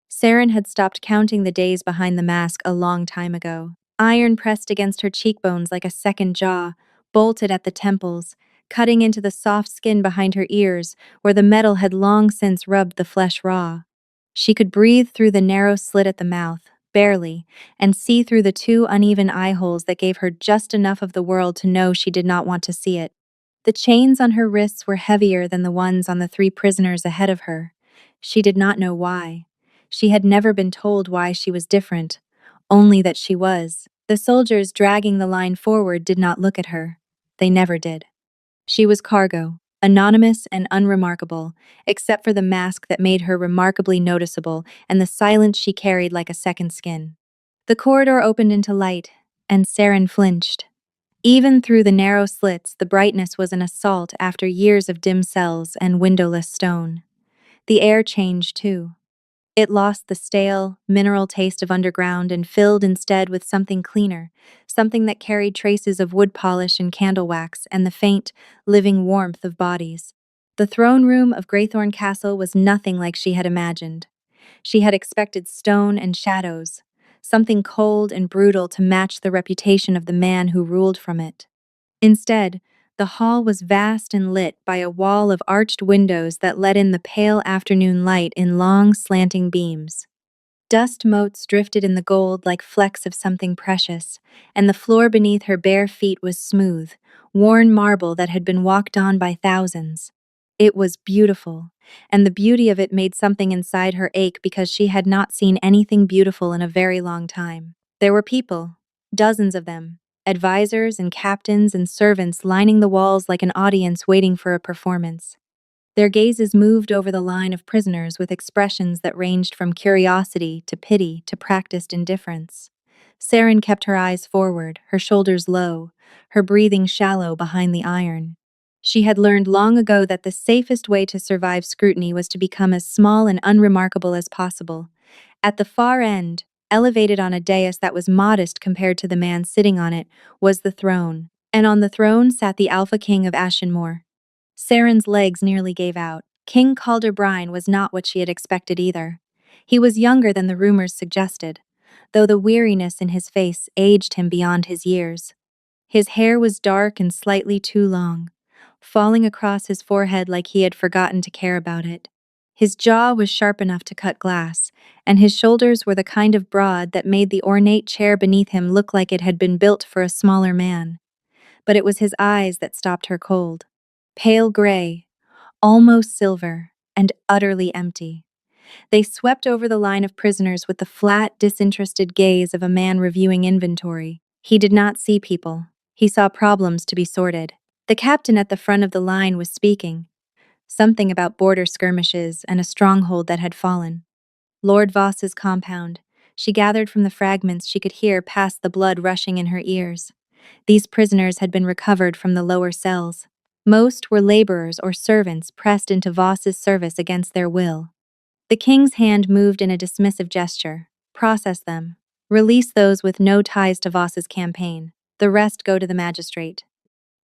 Saren had stopped counting the days behind the mask a long time ago. Iron pressed against her cheekbones like a second jaw, bolted at the temples, cutting into the soft skin behind her ears, where the metal had long since rubbed the flesh raw. She could breathe through the narrow slit at the mouth, barely, and see through the two uneven eye holes that gave her just enough of the world to know she did not want to see it. The chains on her wrists were heavier than the ones on the three prisoners ahead of her. She did not know why. She had never been told why she was different, only that she was. The soldiers dragging the line forward did not look at her. They never did. She was cargo, anonymous and unremarkable, except for the mask that made her remarkably noticeable and the silence she carried like a second skin. The corridor opened into light, and Saren flinched. Even through the narrow slits, the brightness was an assault after years of dim cells and windowless stone. The air changed, too. It lost the stale, mineral taste of underground and filled instead with something cleaner, something that carried traces of wood polish and candle wax and the faint, living warmth of bodies. The throne room of Greythorn Castle was nothing like she had imagined. She had expected stone and shadows, something cold and brutal to match the reputation of the man who ruled from it. Instead, the hall was vast and lit by a wall of arched windows that let in the pale afternoon light in long, slanting beams. Dust motes drifted in the gold like flecks of something precious, and the floor beneath her bare feet was smooth, worn marble that had been walked on by thousands. It was beautiful, and the beauty of it made something inside her ache because she had not seen anything beautiful in a very long time. There were people, dozens of them, advisors and captains and servants lining the walls like an audience waiting for a performance. Their gazes moved over the line of prisoners with expressions that ranged from curiosity to pity to practiced indifference. Saren kept her eyes forward, her shoulders low, her breathing shallow behind the iron. She had learned long ago that the safest way to survive scrutiny was to become as small and unremarkable as possible. At the far end, elevated on a dais that was modest compared to the man sitting on it, was the throne, and on the throne sat the Alpha King of Ashenmoor. Saren's legs nearly gave out. King Calderbrine was not what she had expected either. He was younger than the rumors suggested, though the weariness in his face aged him beyond his years. His hair was dark and slightly too long, falling across his forehead like he had forgotten to care about it. His jaw was sharp enough to cut glass, and his shoulders were the kind of broad that made the ornate chair beneath him look like it had been built for a smaller man. But it was his eyes that stopped her cold. Pale gray, almost silver, and utterly empty. They swept over the line of prisoners with the flat, disinterested gaze of a man reviewing inventory. He did not see people. He saw problems to be sorted. The captain at the front of the line was speaking. Something about border skirmishes and a stronghold that had fallen. Lord Voss's compound. She gathered from the fragments she could hear past the blood rushing in her ears. These prisoners had been recovered from the lower cells. Most were laborers or servants pressed into Voss's service against their will. The king's hand moved in a dismissive gesture. Process them. Release those with no ties to Voss's campaign. The rest go to the magistrate.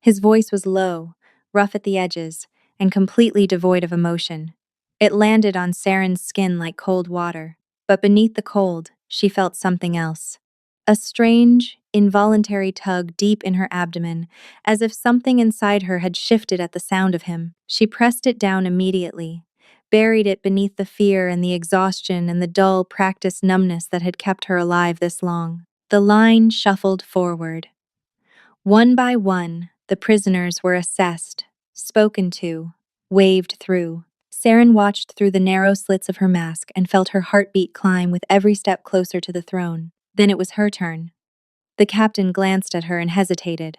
His voice was low, rough at the edges, and completely devoid of emotion. It landed on Saren's skin like cold water, but beneath the cold, she felt something else. A strange, involuntary tug deep in her abdomen, as if something inside her had shifted at the sound of him. She pressed it down immediately, buried it beneath the fear and the exhaustion and the dull, practiced numbness that had kept her alive this long. The line shuffled forward. One by one, the prisoners were assessed, spoken to, waved through. Saren watched through the narrow slits of her mask and felt her heartbeat climb with every step closer to the throne. Then it was her turn. The captain glanced at her and hesitated.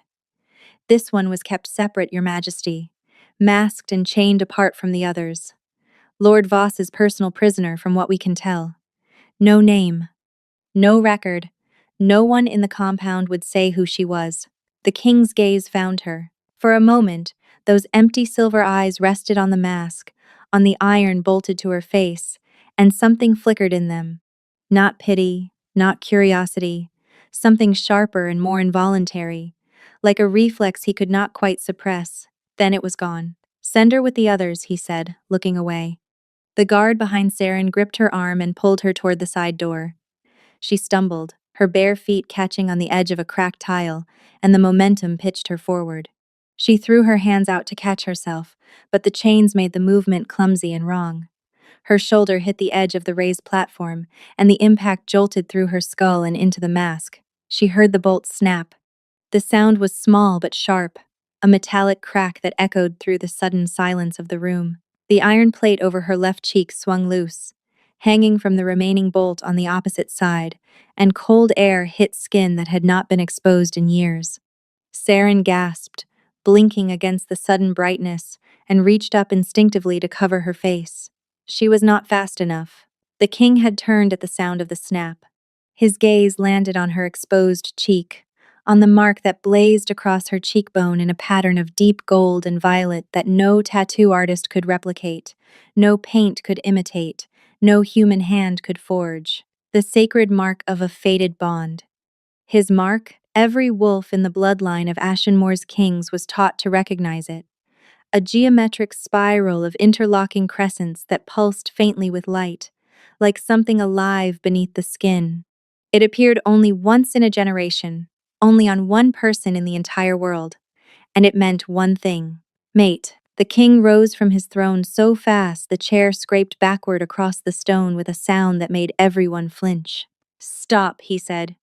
This one was kept separate, Your Majesty, masked and chained apart from the others. Lord Voss's personal prisoner, from what we can tell. No name, no record, no one in the compound would say who she was. The king's gaze found her. For a moment, those empty silver eyes rested on the mask, on the iron bolted to her face, and something flickered in them. Not pity, not curiosity, something sharper and more involuntary, like a reflex he could not quite suppress. Then it was gone. Send her with the others, he said, looking away. The guard behind Saren gripped her arm and pulled her toward the side door. She stumbled, her bare feet catching on the edge of a cracked tile, and the momentum pitched her forward. She threw her hands out to catch herself, but the chains made the movement clumsy and wrong. Her shoulder hit the edge of the raised platform, and the impact jolted through her skull and into the mask. She heard the bolt snap. The sound was small but sharp, a metallic crack that echoed through the sudden silence of the room. The iron plate over her left cheek swung loose, hanging from the remaining bolt on the opposite side, and cold air hit skin that had not been exposed in years. Saren gasped, blinking against the sudden brightness, and reached up instinctively to cover her face. She was not fast enough. The king had turned at the sound of the snap. His gaze landed on her exposed cheek, on the mark that blazed across her cheekbone in a pattern of deep gold and violet that no tattoo artist could replicate, no paint could imitate, no human hand could forge. The sacred mark of a fated bond. His mark, every wolf in the bloodline of Ashenmoor's kings was taught to recognize it. A geometric spiral of interlocking crescents that pulsed faintly with light, like something alive beneath the skin. It appeared only once in a generation, only on one person in the entire world, and it meant one thing. Mate. The king rose from his throne so fast the chair scraped backward across the stone with a sound that made everyone flinch. Stop, he said.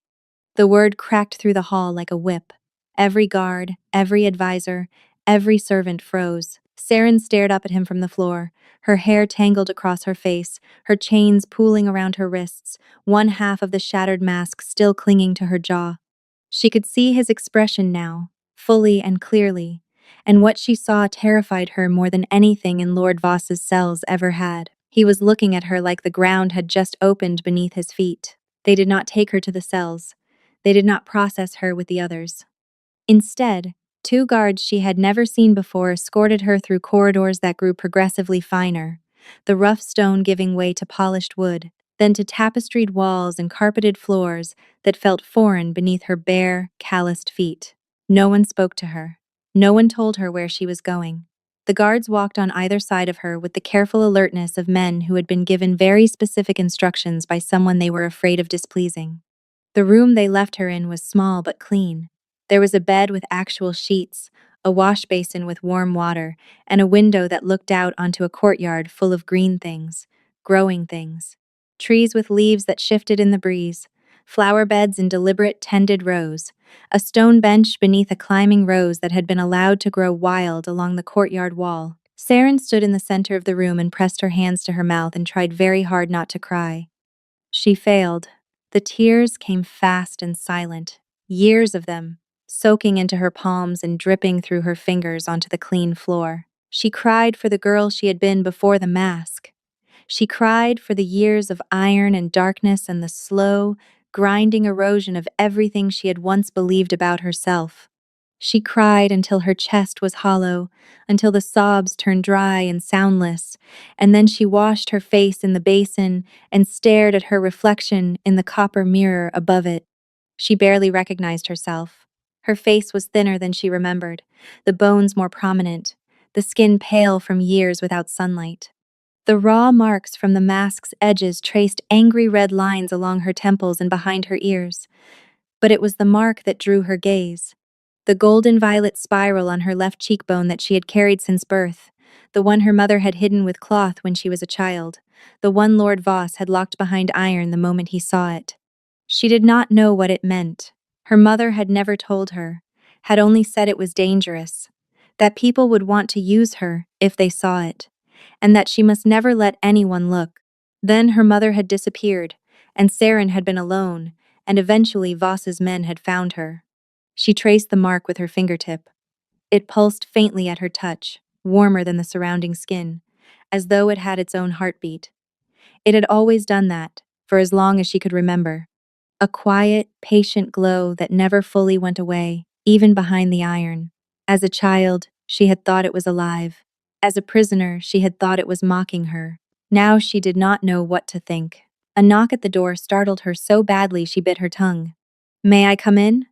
The word cracked through the hall like a whip. Every guard, every advisor, every servant froze. Saren stared up at him from the floor, her hair tangled across her face, her chains pooling around her wrists, one half of the shattered mask still clinging to her jaw. She could see his expression now, fully and clearly, and what she saw terrified her more than anything in Lord Voss's cells ever had. He was looking at her like the ground had just opened beneath his feet. They did not take her to the cells. They did not process her with the others. Instead, two guards she had never seen before escorted her through corridors that grew progressively finer, the rough stone giving way to polished wood, then to tapestried walls and carpeted floors that felt foreign beneath her bare, calloused feet. No one spoke to her. No one told her where she was going. The guards walked on either side of her with the careful alertness of men who had been given very specific instructions by someone they were afraid of displeasing. The room they left her in was small but clean. There was a bed with actual sheets, a wash basin with warm water, and a window that looked out onto a courtyard full of green things, growing things. Trees with leaves that shifted in the breeze, flower beds in deliberate tended rows, a stone bench beneath a climbing rose that had been allowed to grow wild along the courtyard wall. Saren stood in the center of the room and pressed her hands to her mouth and tried very hard not to cry. She failed. The tears came fast and silent, years of them, soaking into her palms and dripping through her fingers onto the clean floor. She cried for the girl she had been before the mask. She cried for the years of iron and darkness and the slow, grinding erosion of everything she had once believed about herself. She cried until her chest was hollow, until the sobs turned dry and soundless, and then she washed her face in the basin and stared at her reflection in the copper mirror above it. She barely recognized herself. Her face was thinner than she remembered, the bones more prominent, the skin pale from years without sunlight. The raw marks from the mask's edges traced angry red lines along her temples and behind her ears, but it was the mark that drew her gaze. The golden violet spiral on her left cheekbone that she had carried since birth, the one her mother had hidden with cloth when she was a child, the one Lord Voss had locked behind iron the moment he saw it. She did not know what it meant. Her mother had never told her, had only said it was dangerous, that people would want to use her if they saw it, and that she must never let anyone look. Then her mother had disappeared, and Saren had been alone, and eventually Voss's men had found her. She traced the mark with her fingertip. It pulsed faintly at her touch, warmer than the surrounding skin, as though it had its own heartbeat. It had always done that, for as long as she could remember. A quiet, patient glow that never fully went away, even behind the iron. As a child, she had thought it was alive. As a prisoner, she had thought it was mocking her. Now she did not know what to think. A knock at the door startled her so badly she bit her tongue. "May I come in?"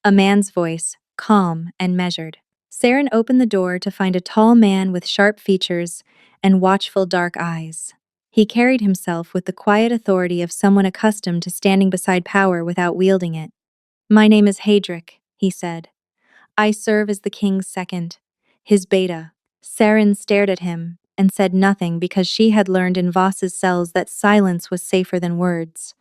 A man's voice, calm and measured. Saren opened the door to find a tall man with sharp features and watchful dark eyes. He carried himself with the quiet authority of someone accustomed to standing beside power without wielding it. "My name is Hadric," he said. "I serve as the king's second, his beta." Saren stared at him and said nothing because she had learned in Voss's cells that silence was safer than words.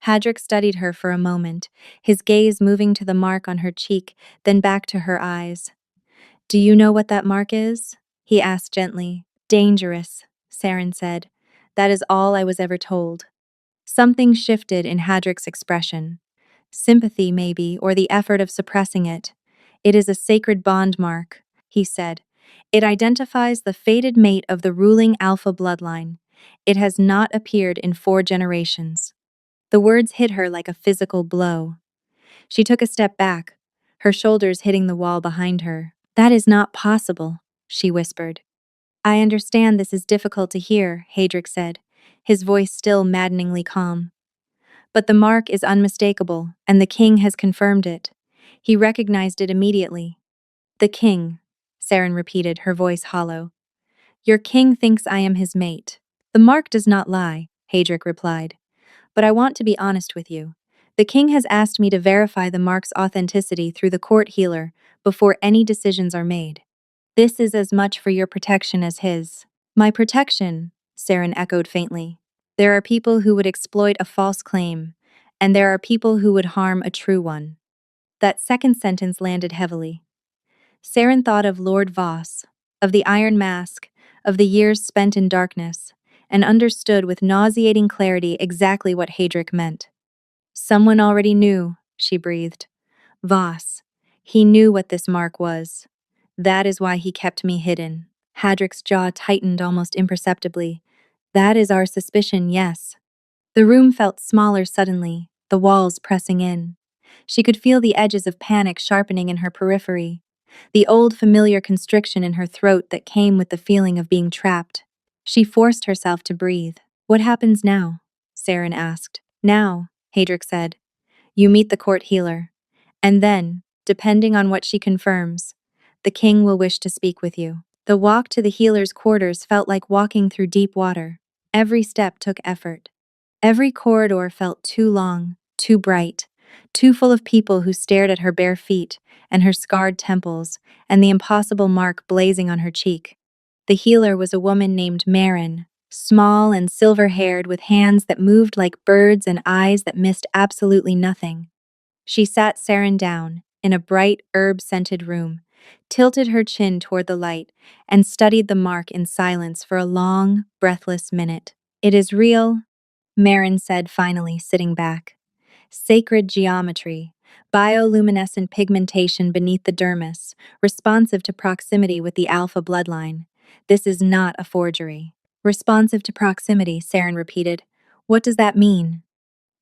Hadric studied her for a moment, his gaze moving to the mark on her cheek, then back to her eyes. "Do you know what that mark is?" he asked gently. "Dangerous," Saren said. "That is all I was ever told." Something shifted in Hadric's expression. Sympathy, maybe, or the effort of suppressing it. "It is a sacred bond mark," he said. "It identifies the fated mate of the ruling Alpha bloodline. It has not appeared in 4 generations." The words hit her like a physical blow. She took a step back, her shoulders hitting the wall behind her. "That is not possible," she whispered. "I understand this is difficult to hear," Hadric said, his voice still maddeningly calm. "But the mark is unmistakable, and the king has confirmed it. He recognized it immediately." "The king," Saren repeated, her voice hollow. "Your king thinks I am his mate." "The mark does not lie," Hadric replied. "But I want to be honest with you. The king has asked me to verify the mark's authenticity through the court healer before any decisions are made. This is as much for your protection as his." "My protection," Saren echoed faintly. "There are people who would exploit a false claim, and there are people who would harm a true one." That second sentence landed heavily. Saren thought of Lord Voss, of the Iron Mask, of the years spent in darkness, and understood with nauseating clarity exactly what Hadric meant. "Someone already knew," she breathed. "Voss. He knew what this mark was. That is why he kept me hidden." Hadric's jaw tightened almost imperceptibly. "That is our suspicion, yes." The room felt smaller suddenly, the walls pressing in. She could feel the edges of panic sharpening in her periphery, the old familiar constriction in her throat that came with the feeling of being trapped. She forced herself to breathe. "What happens now?" Saren asked. "Now," Hadric said, "you meet the court healer. And then, depending on what she confirms, the king will wish to speak with you." The walk to the healer's quarters felt like walking through deep water. Every step took effort. Every corridor felt too long, too bright, too full of people who stared at her bare feet and her scarred temples and the impossible mark blazing on her cheek. The healer was a woman named Marin, small and silver-haired with hands that moved like birds and eyes that missed absolutely nothing. She sat Saren down in a bright, herb-scented room, tilted her chin toward the light, and studied the mark in silence for a long, breathless minute. "It is real," Marin said finally, sitting back. "Sacred geometry, bioluminescent pigmentation beneath the dermis, responsive to proximity with the alpha bloodline. This is not a forgery." "Responsive to proximity," Saren repeated. "What does that mean?"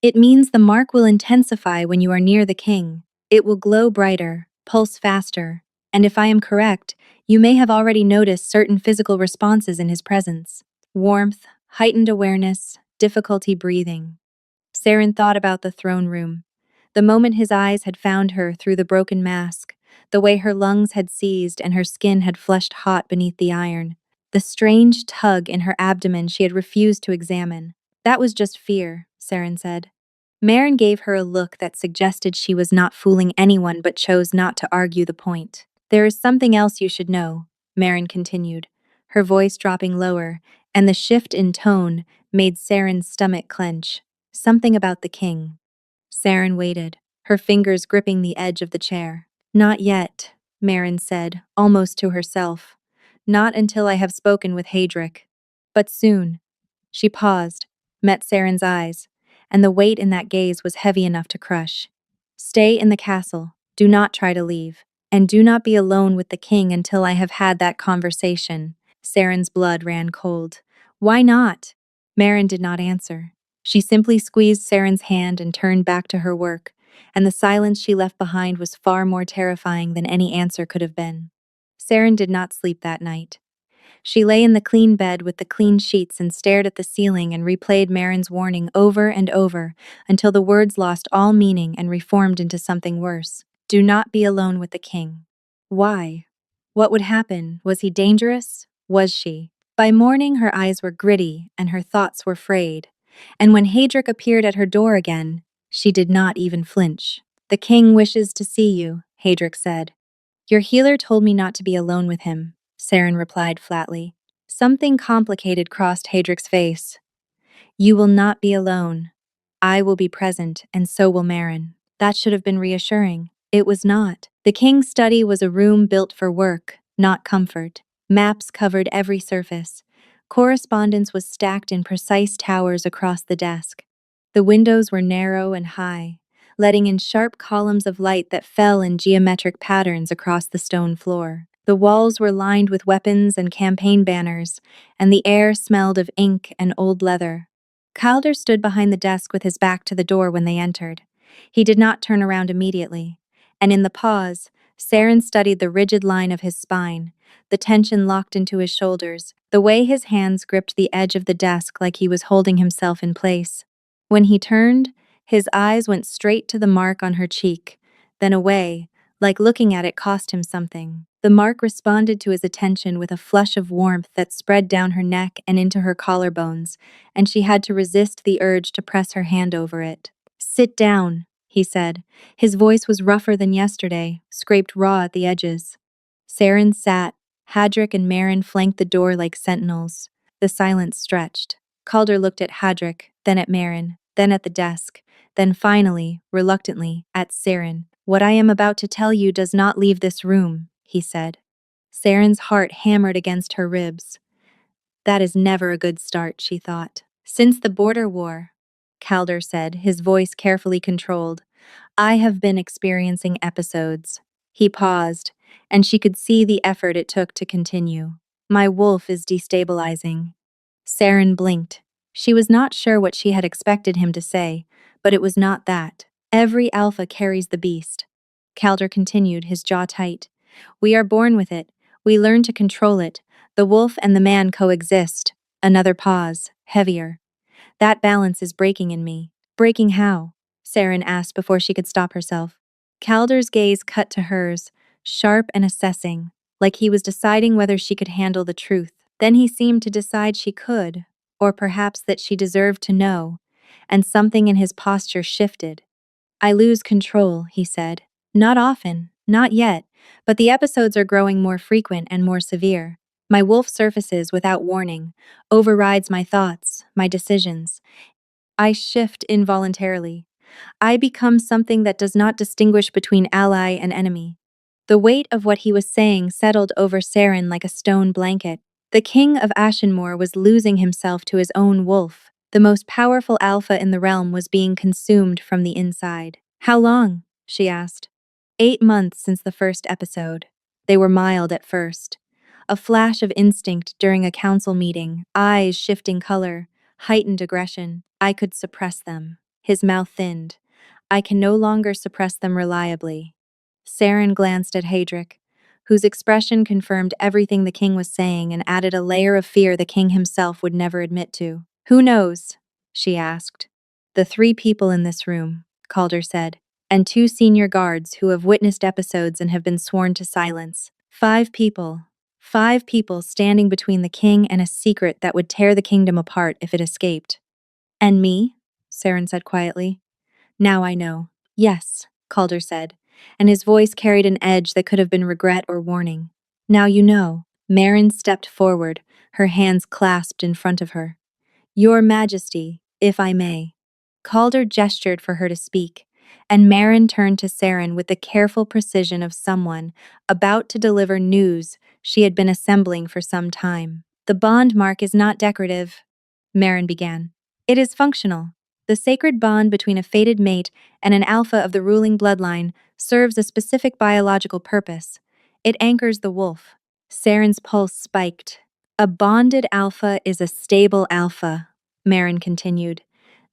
"It means the mark will intensify when you are near the king. It will glow brighter, pulse faster, and if I am correct, you may have already noticed certain physical responses in his presence. Warmth, heightened awareness, difficulty breathing." Saren thought about the throne room. The moment his eyes had found her through the broken mask, the way her lungs had seized and her skin had flushed hot beneath the iron, the strange tug in her abdomen she had refused to examine. "That was just fear," Saren said. Marin gave her a look that suggested she was not fooling anyone but chose not to argue the point. "There is something else you should know," Marin continued, her voice dropping lower, and the shift in tone made Saren's stomach clench. "Something about the king." Saren waited, her fingers gripping the edge of the chair. "Not yet," Marin said, almost to herself. "Not until I have spoken with Hadric. But soon." She paused, met Saren's eyes, and the weight in that gaze was heavy enough to crush. "Stay in the castle. Do not try to leave. And do not be alone with the king until I have had that conversation." Saren's blood ran cold. "Why not?" Marin did not answer. She simply squeezed Saren's hand and turned back to her work, and the silence she left behind was far more terrifying than any answer could have been. Saren did not sleep that night. She lay in the clean bed with the clean sheets and stared at the ceiling and replayed Marin's warning over and over until the words lost all meaning and reformed into something worse. "Do not be alone with the king." Why? What would happen? Was he dangerous? Was she? By morning, her eyes were gritty and her thoughts were frayed. And when Hadric appeared at her door again, she did not even flinch. "The king wishes to see you," Hadric said. "Your healer told me not to be alone with him," Saren replied flatly. Something complicated crossed Hadric's face. "You will not be alone. I will be present, and so will Marin." That should have been reassuring. It was not. The king's study was a room built for work, not comfort. Maps covered every surface. Correspondence was stacked in precise towers across the desk. The windows were narrow and high, letting in sharp columns of light that fell in geometric patterns across the stone floor. The walls were lined with weapons and campaign banners, and the air smelled of ink and old leather. Calder stood behind the desk with his back to the door when they entered. He did not turn around immediately, and in the pause, Saren studied the rigid line of his spine, the tension locked into his shoulders, the way his hands gripped the edge of the desk like he was holding himself in place. When he turned, his eyes went straight to the mark on her cheek, then away, like looking at it cost him something. The mark responded to his attention with a flush of warmth that spread down her neck and into her collarbones, and she had to resist the urge to press her hand over it. "Sit down," he said. His voice was rougher than yesterday, scraped raw at the edges. Saren sat. Hadric and Marin flanked the door like sentinels. The silence stretched. Calder looked at Hadric, then at Marin, then at the desk, then finally, reluctantly, at Saren. "What I am about to tell you does not leave this room," he said. Saren's heart hammered against her ribs. That is never a good start, she thought. "Since the border war," Calder said, his voice carefully controlled, "I have been experiencing episodes." He paused, and she could see the effort it took to continue. "My wolf is destabilizing." Saren blinked. She was not sure what she had expected him to say, but it was not that. "Every alpha carries the beast." Calder continued, his jaw tight. "We are born with it. We learn to control it. The wolf and the man coexist." Another pause, heavier. "That balance is breaking in me." "Breaking how?" Saren asked before she could stop herself. Calder's gaze cut to hers, sharp and assessing, like he was deciding whether she could handle the truth. Then he seemed to decide she could, or perhaps that she deserved to know, and something in his posture shifted. "I lose control," he said. "Not often, not yet, but the episodes are growing more frequent and more severe. My wolf surfaces without warning, overrides my thoughts, my decisions. I shift involuntarily. I become something that does not distinguish between ally and enemy." The weight of what he was saying settled over Saren like a stone blanket. The king of Ashenmoor was losing himself to his own wolf. The most powerful alpha in the realm was being consumed from the inside. "How long?" she asked. 8 months since the first episode. They were mild at first. A flash of instinct during a council meeting, eyes shifting color, heightened aggression. "I could suppress them." His mouth thinned. "I can no longer suppress them reliably." Saren glanced at Hadric, whose expression confirmed everything the king was saying and added a layer of fear the king himself would never admit to. "Who knows?" she asked. "The 3 people in this room," Calder said, "and 2 senior guards who have witnessed episodes and have been sworn to silence. 5 people. 5 people standing between the king and a secret that would tear the kingdom apart if it escaped." "And me?" Saren said quietly. "Now I know." "Yes," Calder said, and his voice carried an edge that could have been regret or warning. "Now you know." Marin stepped forward, her hands clasped in front of her. "Your Majesty, if I may." Calder gestured for her to speak, and Marin turned to Saren with the careful precision of someone about to deliver news she had been assembling for some time. "The bond mark is not decorative," Marin began. "It is functional. The sacred bond between a fated mate and an alpha of the ruling bloodline serves a specific biological purpose. It anchors the wolf." Saren's pulse spiked. "A bonded alpha is a stable alpha," Marin continued.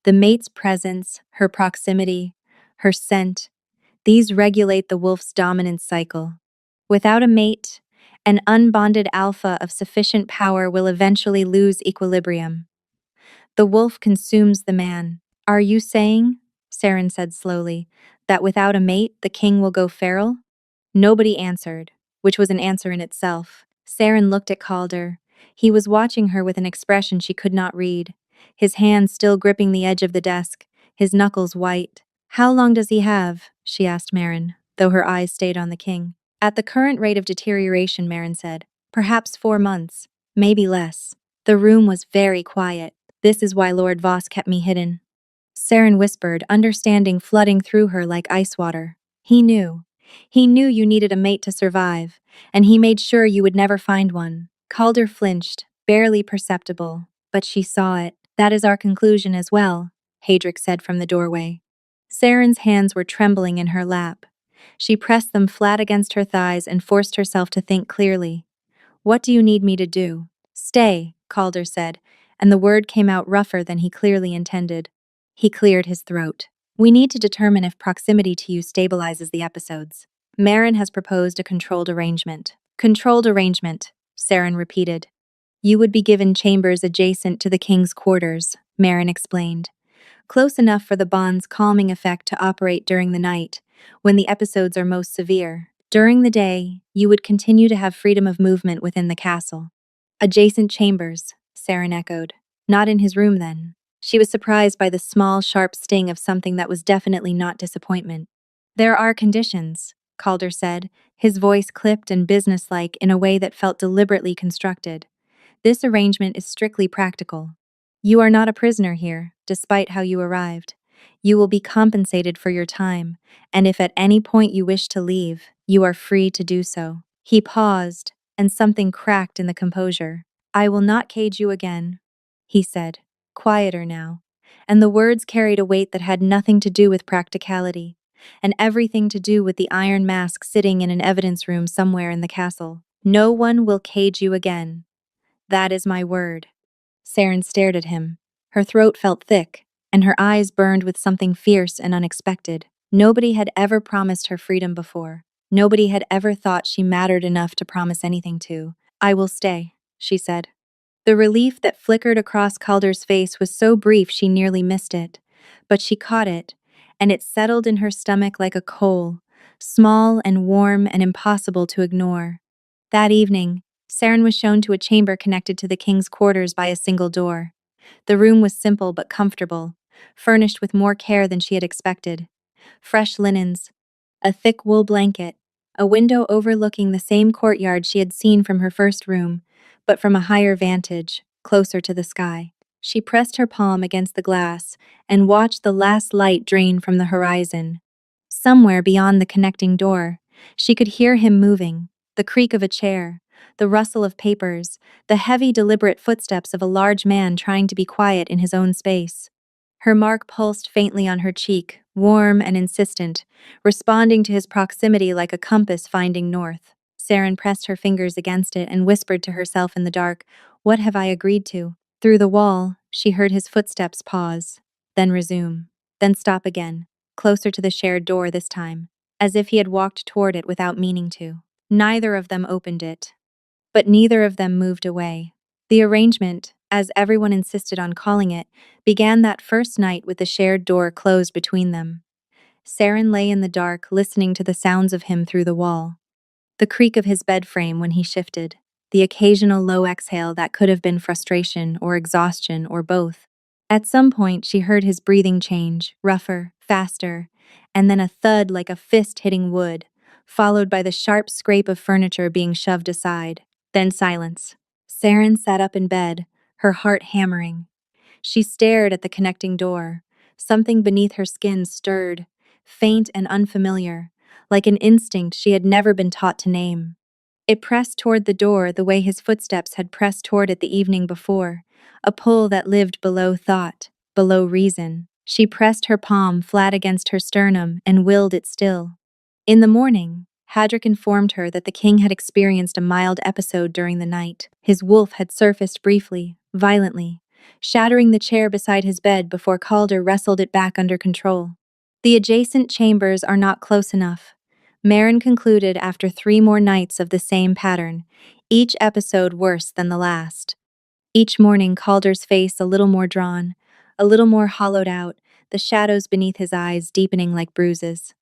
"The mate's presence, her proximity, her scent, these regulate the wolf's dominance cycle. Without a mate, an unbonded alpha of sufficient power will eventually lose equilibrium. The wolf consumes the man." "Are you saying," Saren said slowly, "that without a mate, the king will go feral?" Nobody answered, which was an answer in itself. Saren looked at Calder. He was watching her with an expression she could not read, his hand still gripping the edge of the desk, his knuckles white. How long does he have? She asked Marin, though her eyes stayed on the king. At the current rate of deterioration, Marin said, perhaps 4 months, maybe less. The room was very quiet. This is why Lord Voss kept me hidden. Saren whispered, understanding flooding through her like ice water. He knew. He knew you needed a mate to survive, and he made sure you would never find one. Calder flinched, barely perceptible, but she saw it. That is our conclusion as well, Hadric said from the doorway. Saren's hands were trembling in her lap. She pressed them flat against her thighs and forced herself to think clearly. What do you need me to do? Stay, Calder said, and the word came out rougher than he clearly intended. He cleared his throat. We need to determine if proximity to you stabilizes the episodes. Marin has proposed a controlled arrangement. Controlled arrangement, Saren repeated. You would be given chambers adjacent to the king's quarters, Marin explained. Close enough for the bond's calming effect to operate during the night, when the episodes are most severe. During the day, you would continue to have freedom of movement within the castle. Adjacent chambers, Saren echoed. Not in his room, then. She was surprised by the small, sharp sting of something that was definitely not disappointment. There are conditions, Calder said, his voice clipped and businesslike in a way that felt deliberately constructed. This arrangement is strictly practical. You are not a prisoner here, despite how you arrived. You will be compensated for your time, and if at any point you wish to leave, you are free to do so. He paused, and something cracked in the composure. I will not cage you again, he said, quieter now, and the words carried a weight that had nothing to do with practicality, and everything to do with the iron mask sitting in an evidence room somewhere in the castle. No one will cage you again. That is my word. Saren stared at him. Her throat felt thick, and her eyes burned with something fierce and unexpected. Nobody had ever promised her freedom before. Nobody had ever thought she mattered enough to promise anything to. I will stay, she said. The relief that flickered across Calder's face was so brief she nearly missed it. But she caught it, and it settled in her stomach like a coal, small and warm and impossible to ignore. That evening, Saren was shown to a chamber connected to the king's quarters by a single door. The room was simple but comfortable, furnished with more care than she had expected. Fresh linens, a thick wool blanket, a window overlooking the same courtyard she had seen from her first room, but from a higher vantage, closer to the sky. She pressed her palm against the glass and watched the last light drain from the horizon. Somewhere beyond the connecting door, she could hear him moving, the creak of a chair, the rustle of papers, the heavy, deliberate footsteps of a large man trying to be quiet in his own space. Her mark pulsed faintly on her cheek, warm and insistent, responding to his proximity like a compass finding north. Saren pressed her fingers against it and whispered to herself in the dark, "What have I agreed to?" Through the wall, she heard his footsteps pause, then resume, then stop again, closer to the shared door this time, as if he had walked toward it without meaning to. Neither of them opened it, but neither of them moved away. The arrangement, as everyone insisted on calling it, began that first night with the shared door closed between them. Saren lay in the dark, listening to the sounds of him through the wall. The creak of his bed frame when he shifted, the occasional low exhale that could have been frustration or exhaustion or both. At some point, she heard his breathing change, rougher, faster, and then a thud like a fist hitting wood, followed by the sharp scrape of furniture being shoved aside. Then silence. Saren sat up in bed, her heart hammering. She stared at the connecting door. Something beneath her skin stirred, faint and unfamiliar, like an instinct she had never been taught to name. It pressed toward the door the way his footsteps had pressed toward it the evening before, a pull that lived below thought, below reason. She pressed her palm flat against her sternum and willed it still. In the morning, Hadric informed her that the king had experienced a mild episode during the night. His wolf had surfaced briefly, violently, shattering the chair beside his bed before Calder wrestled it back under control. The adjacent chambers are not close enough, Marin concluded after 3 more nights of the same pattern, each episode worse than the last. Each morning, Calder's face a little more drawn, a little more hollowed out, the shadows beneath his eyes deepening like bruises.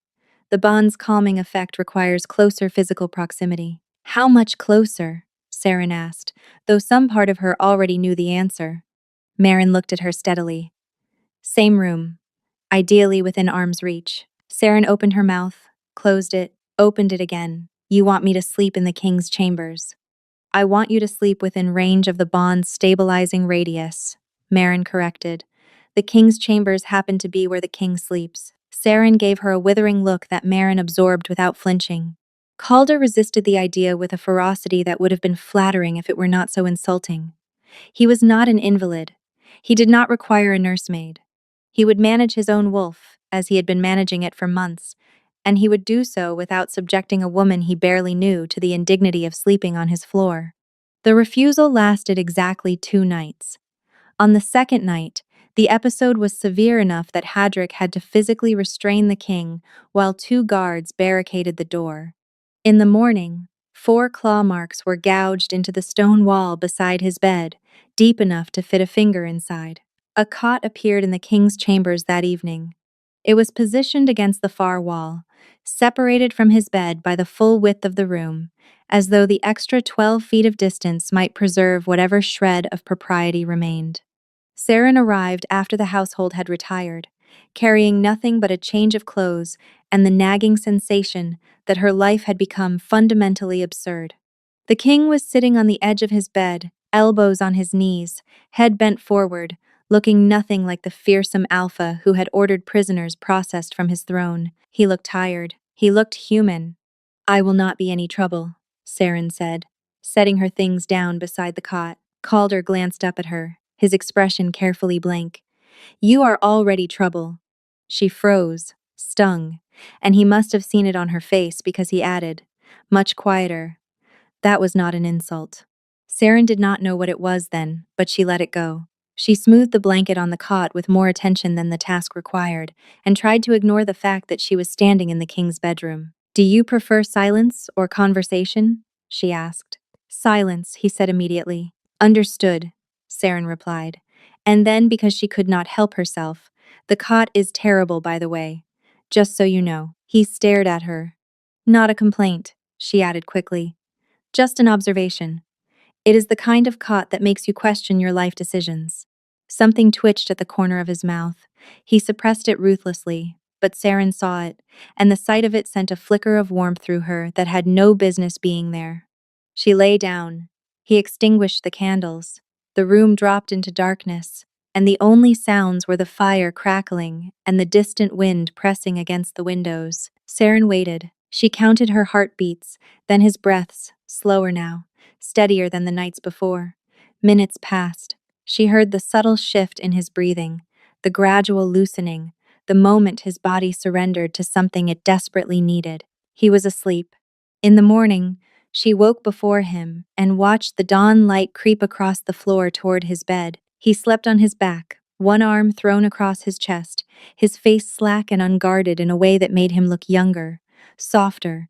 The bond's calming effect requires closer physical proximity. How much closer? Saren asked, though some part of her already knew the answer. Marin looked at her steadily. Same room, ideally within arm's reach. Saren opened her mouth, closed it, opened it again. You want me to sleep in the king's chambers. I want you to sleep within range of the bond's stabilizing radius, Marin corrected. The king's chambers happen to be where the king sleeps. Saren gave her a withering look that Marin absorbed without flinching. Calder resisted the idea with a ferocity that would have been flattering if it were not so insulting. He was not an invalid. He did not require a nursemaid. He would manage his own wolf, as he had been managing it for months, and he would do so without subjecting a woman he barely knew to the indignity of sleeping on his floor. The refusal lasted exactly 2 nights. On the second night, the episode was severe enough that Hadrick had to physically restrain the king while 2 guards barricaded the door. In the morning, 4 claw marks were gouged into the stone wall beside his bed, deep enough to fit a finger inside. A cot appeared in the king's chambers that evening. It was positioned against the far wall, separated from his bed by the full width of the room, as though the extra 12 feet of distance might preserve whatever shred of propriety remained. Saren arrived after the household had retired, carrying nothing but a change of clothes and the nagging sensation that her life had become fundamentally absurd. The king was sitting on the edge of his bed, elbows on his knees, head bent forward, looking nothing like the fearsome alpha who had ordered prisoners processed from his throne. He looked tired. He looked human. I will not be any trouble, Saren said, setting her things down beside the cot. Calder glanced up at her, his expression carefully blank. You are already trouble. She froze, stung, and he must have seen it on her face because he added, much quieter, that was not an insult. Saren did not know what it was then, but she let it go. She smoothed the blanket on the cot with more attention than the task required, and tried to ignore the fact that she was standing in the king's bedroom. Do you prefer silence or conversation? She asked. Silence, he said immediately. Understood, Saren replied. And then, because she could not help herself, the cot is terrible, by the way. Just so you know. He stared at her. Not a complaint, she added quickly. Just an observation. It is the kind of cot that makes you question your life decisions. Something twitched at the corner of his mouth. He suppressed it ruthlessly, but Saren saw it, and the sight of it sent a flicker of warmth through her that had no business being there. She lay down. He extinguished the candles. The room dropped into darkness, and the only sounds were the fire crackling and the distant wind pressing against the windows. Saren waited. She counted her heartbeats, then his breaths, slower now, steadier than the nights before. Minutes passed. She heard the subtle shift in his breathing, the gradual loosening, the moment his body surrendered to something it desperately needed. He was asleep. In the morning, she woke before him and watched the dawn light creep across the floor toward his bed. He slept on his back, one arm thrown across his chest, his face slack and unguarded in a way that made him look younger, softer,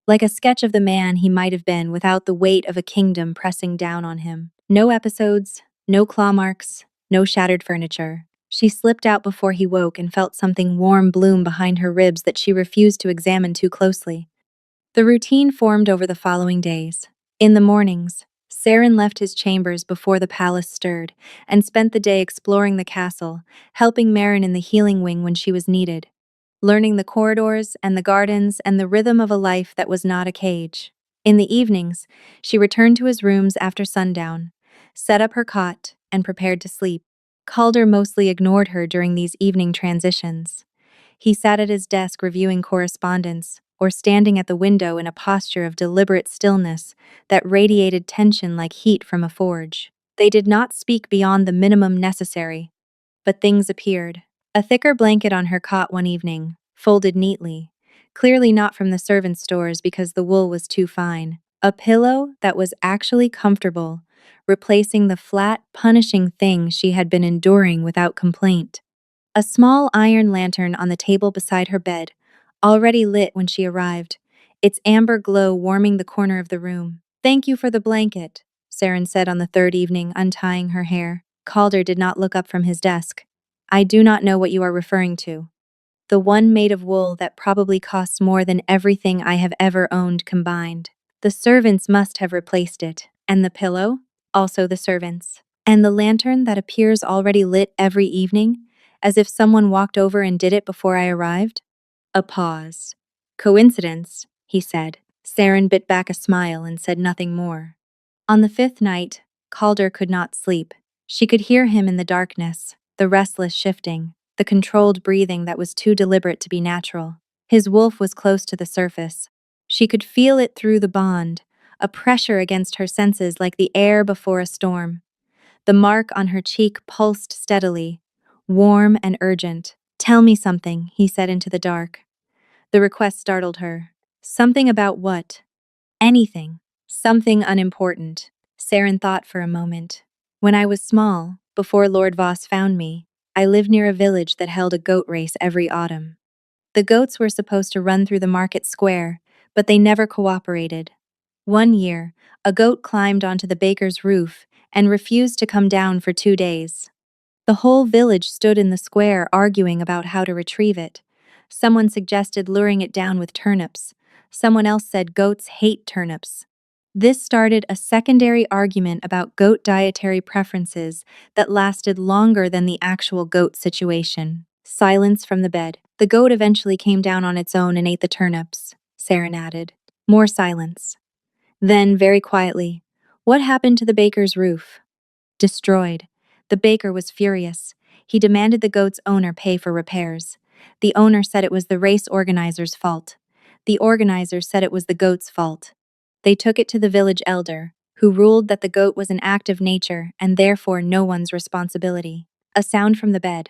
like a sketch of the man he might have been without the weight of a kingdom pressing down on him. No episodes, no claw marks, no shattered furniture. She slipped out before he woke and felt something warm bloom behind her ribs that she refused to examine too closely. The routine formed over the following days. In the mornings, Saren left his chambers before the palace stirred and spent the day exploring the castle, helping Marin in the healing wing when she was needed, learning the corridors and the gardens and the rhythm of a life that was not a cage. In the evenings, she returned to his rooms after sundown, set up her cot, and prepared to sleep. Calder mostly ignored her during these evening transitions. He sat at his desk reviewing correspondence, or standing at the window in a posture of deliberate stillness that radiated tension like heat from a forge. They did not speak beyond the minimum necessary, but things appeared. A thicker blanket on her cot one evening, folded neatly, clearly not from the servants' stores because the wool was too fine. A pillow that was actually comfortable, replacing the flat, punishing thing she had been enduring without complaint. A small iron lantern on the table beside her bed, already lit when she arrived, its amber glow warming the corner of the room. Thank you for the blanket, Saren said on the third evening, untying her hair. Calder did not look up from his desk. I do not know what you are referring to. The one made of wool that probably costs more than everything I have ever owned combined. The servants must have replaced it. And the pillow? Also the servants. And the lantern that appears already lit every evening, as if someone walked over and did it before I arrived? A pause. Coincidence, he said. Saren bit back a smile and said nothing more. On the fifth night, Calder could not sleep. She could hear him in the darkness, the restless shifting, the controlled breathing that was too deliberate to be natural. His wolf was close to the surface. She could feel it through the bond, a pressure against her senses like the air before a storm. The mark on her cheek pulsed steadily, warm and urgent. "Tell me something," he said into the dark. The request startled her. Something about what? Anything. Something unimportant. Saren thought for a moment. When I was small, before Lord Voss found me, I lived near a village that held a goat race every autumn. The goats were supposed to run through the market square, but they never cooperated. One year, a goat climbed onto the baker's roof and refused to come down for 2 days. The whole village stood in the square arguing about how to retrieve it. Someone suggested luring it down with turnips. Someone else said goats hate turnips. This started a secondary argument about goat dietary preferences that lasted longer than the actual goat situation. Silence from the bed. The goat eventually came down on its own and ate the turnips, Saren added. More silence. Then, very quietly, "What happened to the baker's roof?" "Destroyed." The baker was furious. He demanded the goat's owner pay for repairs. The owner said it was the race organizer's fault. The organizer said it was the goat's fault. They took it to the village elder, who ruled that the goat was an act of nature and therefore no one's responsibility. A sound from the bed.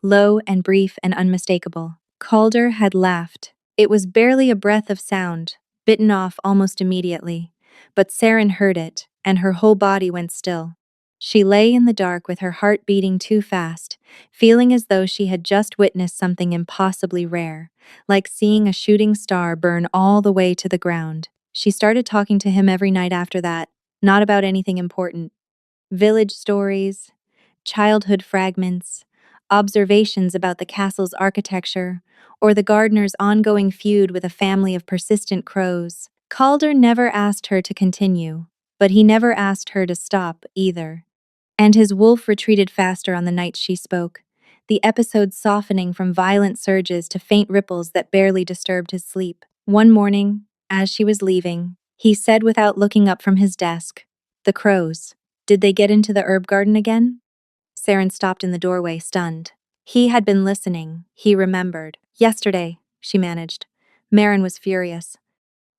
Low and brief and unmistakable. Calder had laughed. It was barely a breath of sound, bitten off almost immediately. But Saren heard it, and her whole body went still. She lay in the dark with her heart beating too fast, feeling as though she had just witnessed something impossibly rare, like seeing a shooting star burn all the way to the ground. She started talking to him every night after that, not about anything important. Village stories, childhood fragments, observations about the castle's architecture, or the gardener's ongoing feud with a family of persistent crows. Calder never asked her to continue, but he never asked her to stop either. And his wolf retreated faster on the nights she spoke, the episodes softening from violent surges to faint ripples that barely disturbed his sleep. One morning, as she was leaving, he said without looking up from his desk, "The crows. Did they get into the herb garden again?" Saren stopped in the doorway, stunned. He had been listening. He remembered. "Yesterday," she managed. Marin was furious.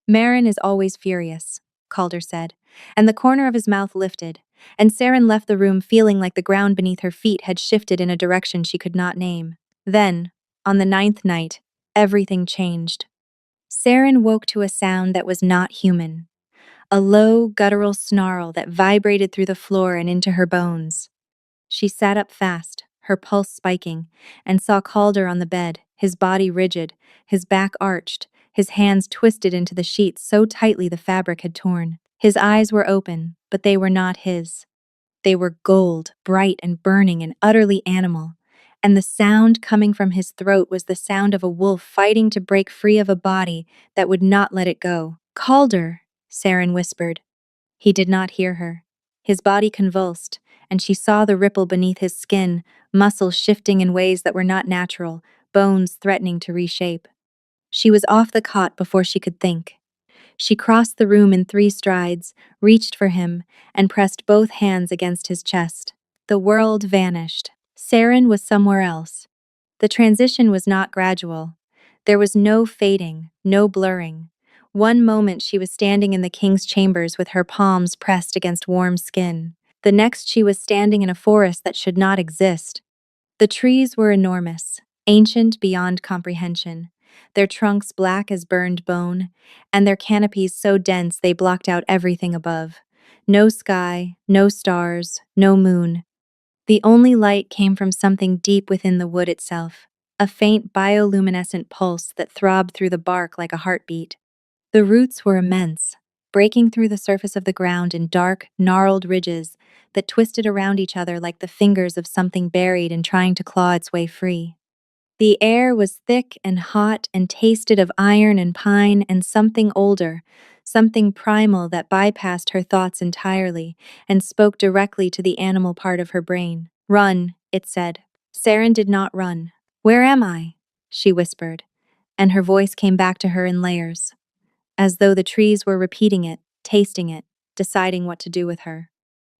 "Marin is always furious," Calder said, and the corner of his mouth lifted, and Saren left the room feeling like the ground beneath her feet had shifted in a direction she could not name. Then, on the 9th night, everything changed. Saren woke to a sound that was not human, a low, guttural snarl that vibrated through the floor and into her bones. She sat up fast, her pulse spiking, and saw Calder on the bed, his body rigid, his back arched, his hands twisted into the sheets so tightly the fabric had torn. His eyes were open, but they were not his. They were gold, bright and burning and utterly animal, and the sound coming from his throat was the sound of a wolf fighting to break free of a body that would not let it go. "Calder," Saren whispered. He did not hear her. His body convulsed, and she saw the ripple beneath his skin, muscles shifting in ways that were not natural, bones threatening to reshape. She was off the cot before she could think. She crossed the room in 3 strides, reached for him, and pressed both hands against his chest. The world vanished. Saren was somewhere else. The transition was not gradual. There was no fading, no blurring. One moment she was standing in the king's chambers with her palms pressed against warm skin. The next she was standing in a forest that should not exist. The trees were enormous, ancient beyond comprehension, their trunks black as burned bone, and their canopies so dense they blocked out everything above. No sky, no stars, no moon. The only light came from something deep within the wood itself, a faint bioluminescent pulse that throbbed through the bark like a heartbeat. The roots were immense, breaking through the surface of the ground in dark, gnarled ridges that twisted around each other like the fingers of something buried and trying to claw its way free. The air was thick and hot and tasted of iron and pine and something older, something primal that bypassed her thoughts entirely and spoke directly to the animal part of her brain. Run, it said. Saren did not run. Where am I? She whispered, and her voice came back to her in layers, as though the trees were repeating it, tasting it, deciding what to do with her.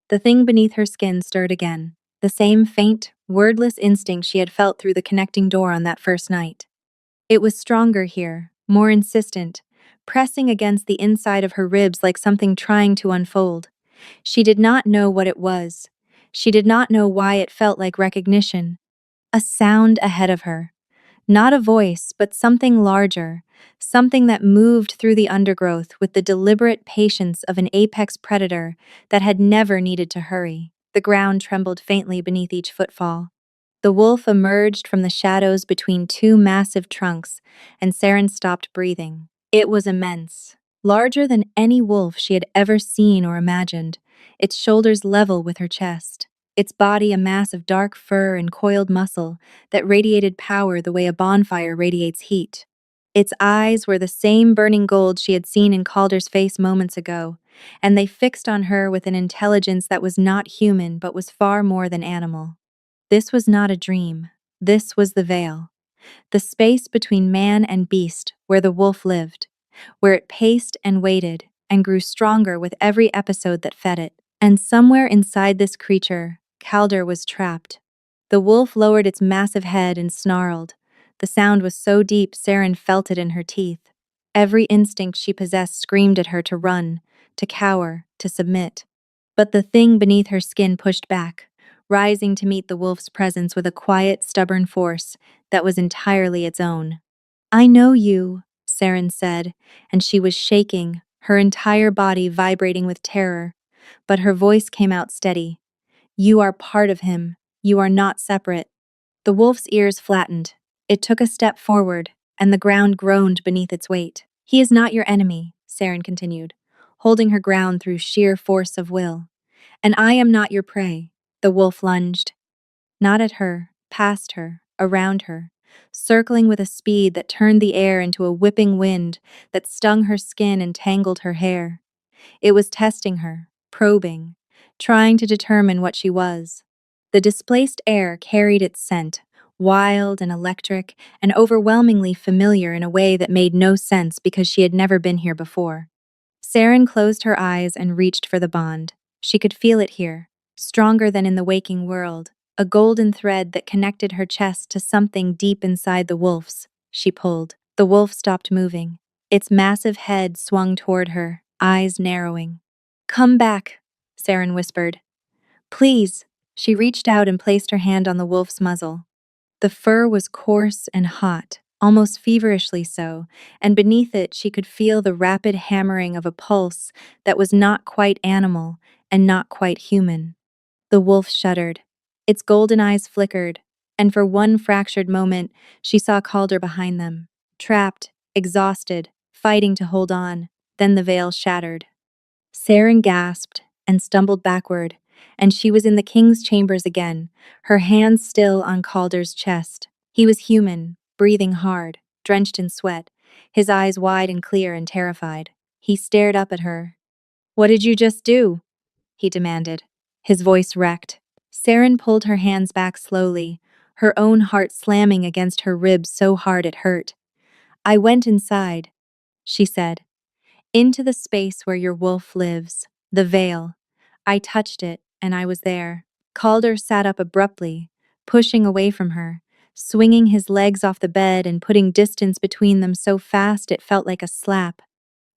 The thing beneath her skin stirred again, the same faint, wordless instinct she had felt through the connecting door on that first night. It was stronger here, more insistent, pressing against the inside of her ribs like something trying to unfold. She did not know what it was. She did not know why it felt like recognition. A sound ahead of her. Not a voice, but something larger, something that moved through the undergrowth with the deliberate patience of an apex predator that had never needed to hurry. The ground trembled faintly beneath each footfall. The wolf emerged from the shadows between two massive trunks, and Saren stopped breathing. It was immense, larger than any wolf she had ever seen or imagined, its shoulders level with her chest, its body a mass of dark fur and coiled muscle that radiated power the way a bonfire radiates heat. Its eyes were the same burning gold she had seen in Calder's face moments ago, and they fixed on her with an intelligence that was not human but was far more than animal. This was not a dream. This was the veil. The space between man and beast where the wolf lived, where it paced and waited and grew stronger with every episode that fed it. And somewhere inside this creature, Calder was trapped. The wolf lowered its massive head and snarled. The sound was so deep Saren felt it in her teeth. Every instinct she possessed screamed at her to run, to cower, to submit. But the thing beneath her skin pushed back, rising to meet the wolf's presence with a quiet, stubborn force that was entirely its own. I know you, Saren said, and she was shaking, her entire body vibrating with terror. But her voice came out steady. You are part of him. You are not separate. The wolf's ears flattened. It took a step forward, and the ground groaned beneath its weight. He is not your enemy, Saren continued, holding her ground through sheer force of will. And I am not your prey. The wolf lunged. Not at her, past her, around her, circling with a speed that turned the air into a whipping wind that stung her skin and tangled her hair. It was testing her, probing, trying to determine what she was. The displaced air carried its scent, wild and electric and overwhelmingly familiar in a way that made no sense because she had never been here before. Saren closed her eyes and reached for the bond. She could feel it here, stronger than in the waking world, a golden thread that connected her chest to something deep inside the wolf's. She pulled. The wolf stopped moving. Its massive head swung toward her, eyes narrowing. Come back, Saren whispered. Please. She reached out and placed her hand on the wolf's muzzle. The fur was coarse and hot, almost feverishly so, and beneath it she could feel the rapid hammering of a pulse that was not quite animal and not quite human. The wolf shuddered. Its golden eyes flickered, and for one fractured moment she saw Calder behind them, trapped, exhausted, fighting to hold on. Then the veil shattered. Saren gasped and stumbled backward, and she was in the king's chambers again, her hands still on Calder's chest. He was human, breathing hard, drenched in sweat, his eyes wide and clear and terrified. He stared up at her. What did you just do? He demanded, his voice wrecked. Saren pulled her hands back slowly, her own heart slamming against her ribs so hard it hurt. I went inside, she said, into the space where your wolf lives, the veil. I touched it, and I was there. Calder sat up abruptly, pushing away from her, swinging his legs off the bed and putting distance between them so fast it felt like a slap.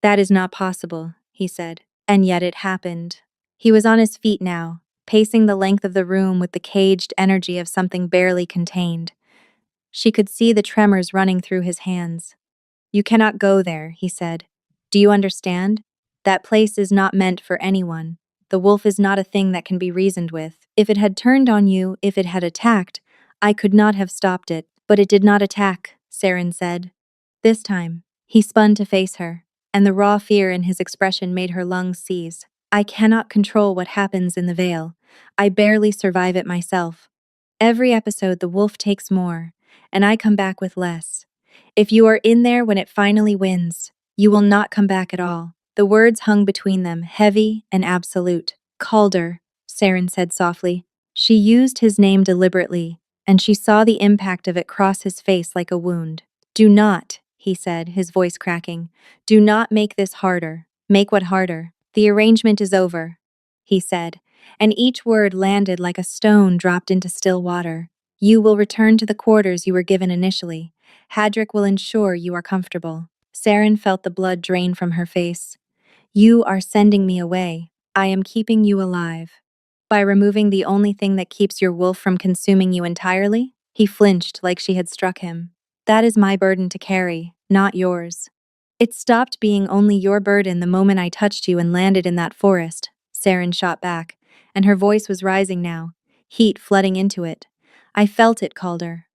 That is not possible, he said, and yet it happened. He was on his feet now, pacing the length of the room with the caged energy of something barely contained. She could see the tremors running through his hands. You cannot go there, he said. Do you understand? That place is not meant for anyone. The wolf is not a thing that can be reasoned with. If it had turned on you, if it had attacked, I could not have stopped it. But it did not attack, Saren said. This time, he spun to face her, and the raw fear in his expression made her lungs seize. I cannot control what happens in the veil. I barely survive it myself. Every episode the wolf takes more, and I come back with less. If you are in there when it finally wins, you will not come back at all. The words hung between them, heavy and absolute. Calder, Saren said softly. She used his name deliberately, and she saw the impact of it cross his face like a wound. Do not, he said, his voice cracking. Do not make this harder. Make what harder? The arrangement is over, he said, and each word landed like a stone dropped into still water. You will return to the quarters you were given initially. Hadrick will ensure you are comfortable. Saren felt the blood drain from her face. You are sending me away. I am keeping you alive. By removing the only thing that keeps your wolf from consuming you entirely? He flinched like she had struck him. That is my burden to carry, not yours. It stopped being only your burden the moment I touched you and landed in that forest, Saren shot back, and her voice was rising now, heat flooding into it. I felt it, Calder.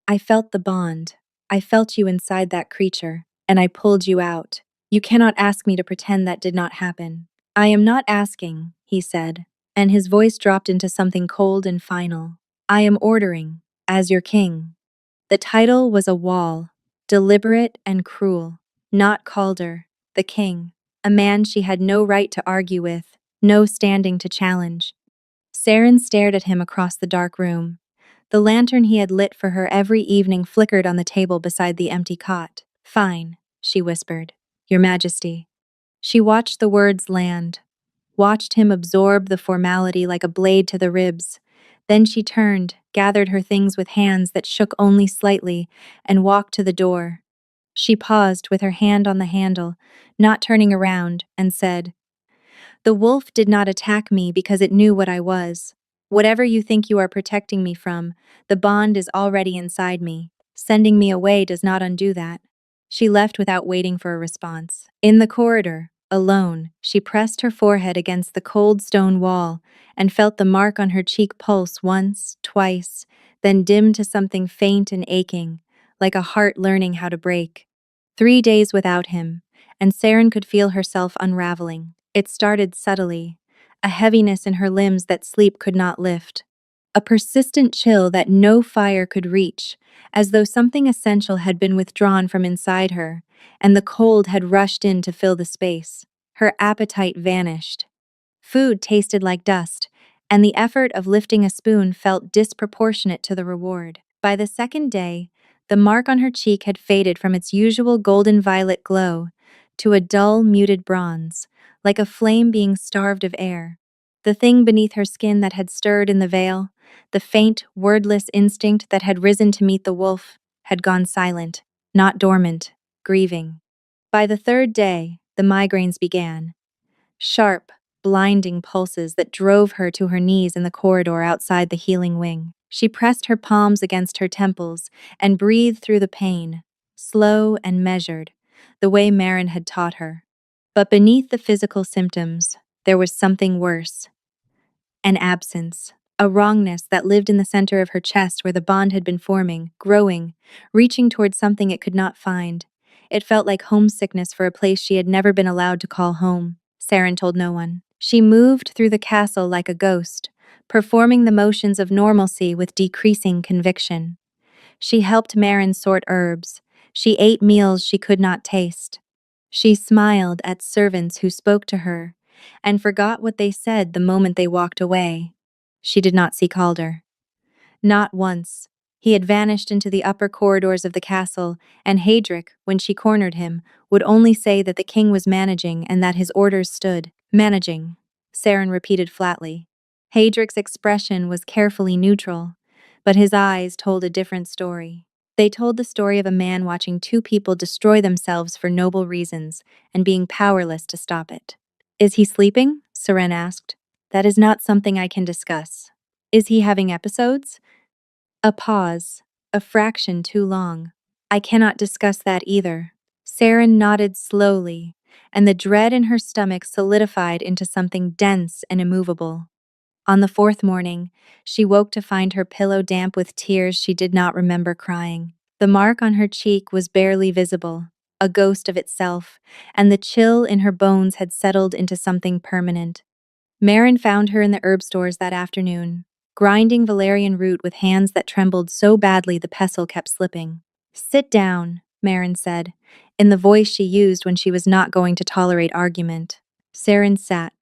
I felt the bond. I felt you inside that creature, and I pulled you out. You cannot ask me to pretend that did not happen. I am not asking, he said, and his voice dropped into something cold and final. I am ordering, as your king. The title was a wall, deliberate and cruel, not Calder, the king, a man she had no right to argue with, no standing to challenge. Saren stared at him across the dark room. The lantern he had lit for her every evening flickered on the table beside the empty cot. Fine, she whispered. Your Majesty. She watched the words land, watched him absorb the formality like a blade to the ribs. Then she turned, gathered her things with hands that shook only slightly, and walked to the door. She paused with her hand on the handle, not turning around, and said, The wolf did not attack me because it knew what I was. Whatever you think you are protecting me from, the bond is already inside me. Sending me away does not undo that. She left without waiting for a response. In the corridor, alone, she pressed her forehead against the cold stone wall and felt the mark on her cheek pulse once, twice, then dim to something faint and aching, like a heart learning how to break. 3 days without him, and Saren could feel herself unraveling. It started subtly, a heaviness in her limbs that sleep could not lift, a persistent chill that no fire could reach, as though something essential had been withdrawn from inside her, and the cold had rushed in to fill the space. Her appetite vanished. Food tasted like dust, and the effort of lifting a spoon felt disproportionate to the reward. By the second day, the mark on her cheek had faded from its usual golden-violet glow to a dull, muted bronze, like a flame being starved of air. The thing beneath her skin that had stirred in the veil, the faint, wordless instinct that had risen to meet the wolf, had gone silent, not dormant, grieving. By the third day, the migraines began. Sharp, blinding pulses that drove her to her knees in the corridor outside the healing wing. She pressed her palms against her temples and breathed through the pain, slow and measured, the way Marin had taught her. But beneath the physical symptoms, there was something worse. An absence, a wrongness that lived in the center of her chest where the bond had been forming, growing, reaching towards something it could not find. It felt like homesickness for a place she had never been allowed to call home. Saren told no one. She moved through the castle like a ghost, performing the motions of normalcy with decreasing conviction. She helped Marin sort herbs. She ate meals she could not taste. She smiled at servants who spoke to her and forgot what they said the moment they walked away. She did not see Calder. Not once. He had vanished into the upper corridors of the castle, and Hadrick, when she cornered him, would only say that the king was managing and that his orders stood. Managing, Saren repeated flatly. Hadrick's expression was carefully neutral, but his eyes told a different story. They told the story of a man watching two people destroy themselves for noble reasons and being powerless to stop it. Is he sleeping? Saren asked. That is not something I can discuss. Is he having episodes? A pause, a fraction too long. I cannot discuss that either. Saren nodded slowly, and the dread in her stomach solidified into something dense and immovable. On the fourth morning, she woke to find her pillow damp with tears she did not remember crying. The mark on her cheek was barely visible, a ghost of itself, and the chill in her bones had settled into something permanent. Marin found her in the herb stores that afternoon, grinding valerian root with hands that trembled so badly the pestle kept slipping. Sit down, Marin said, in the voice she used when she was not going to tolerate argument. Saren sat.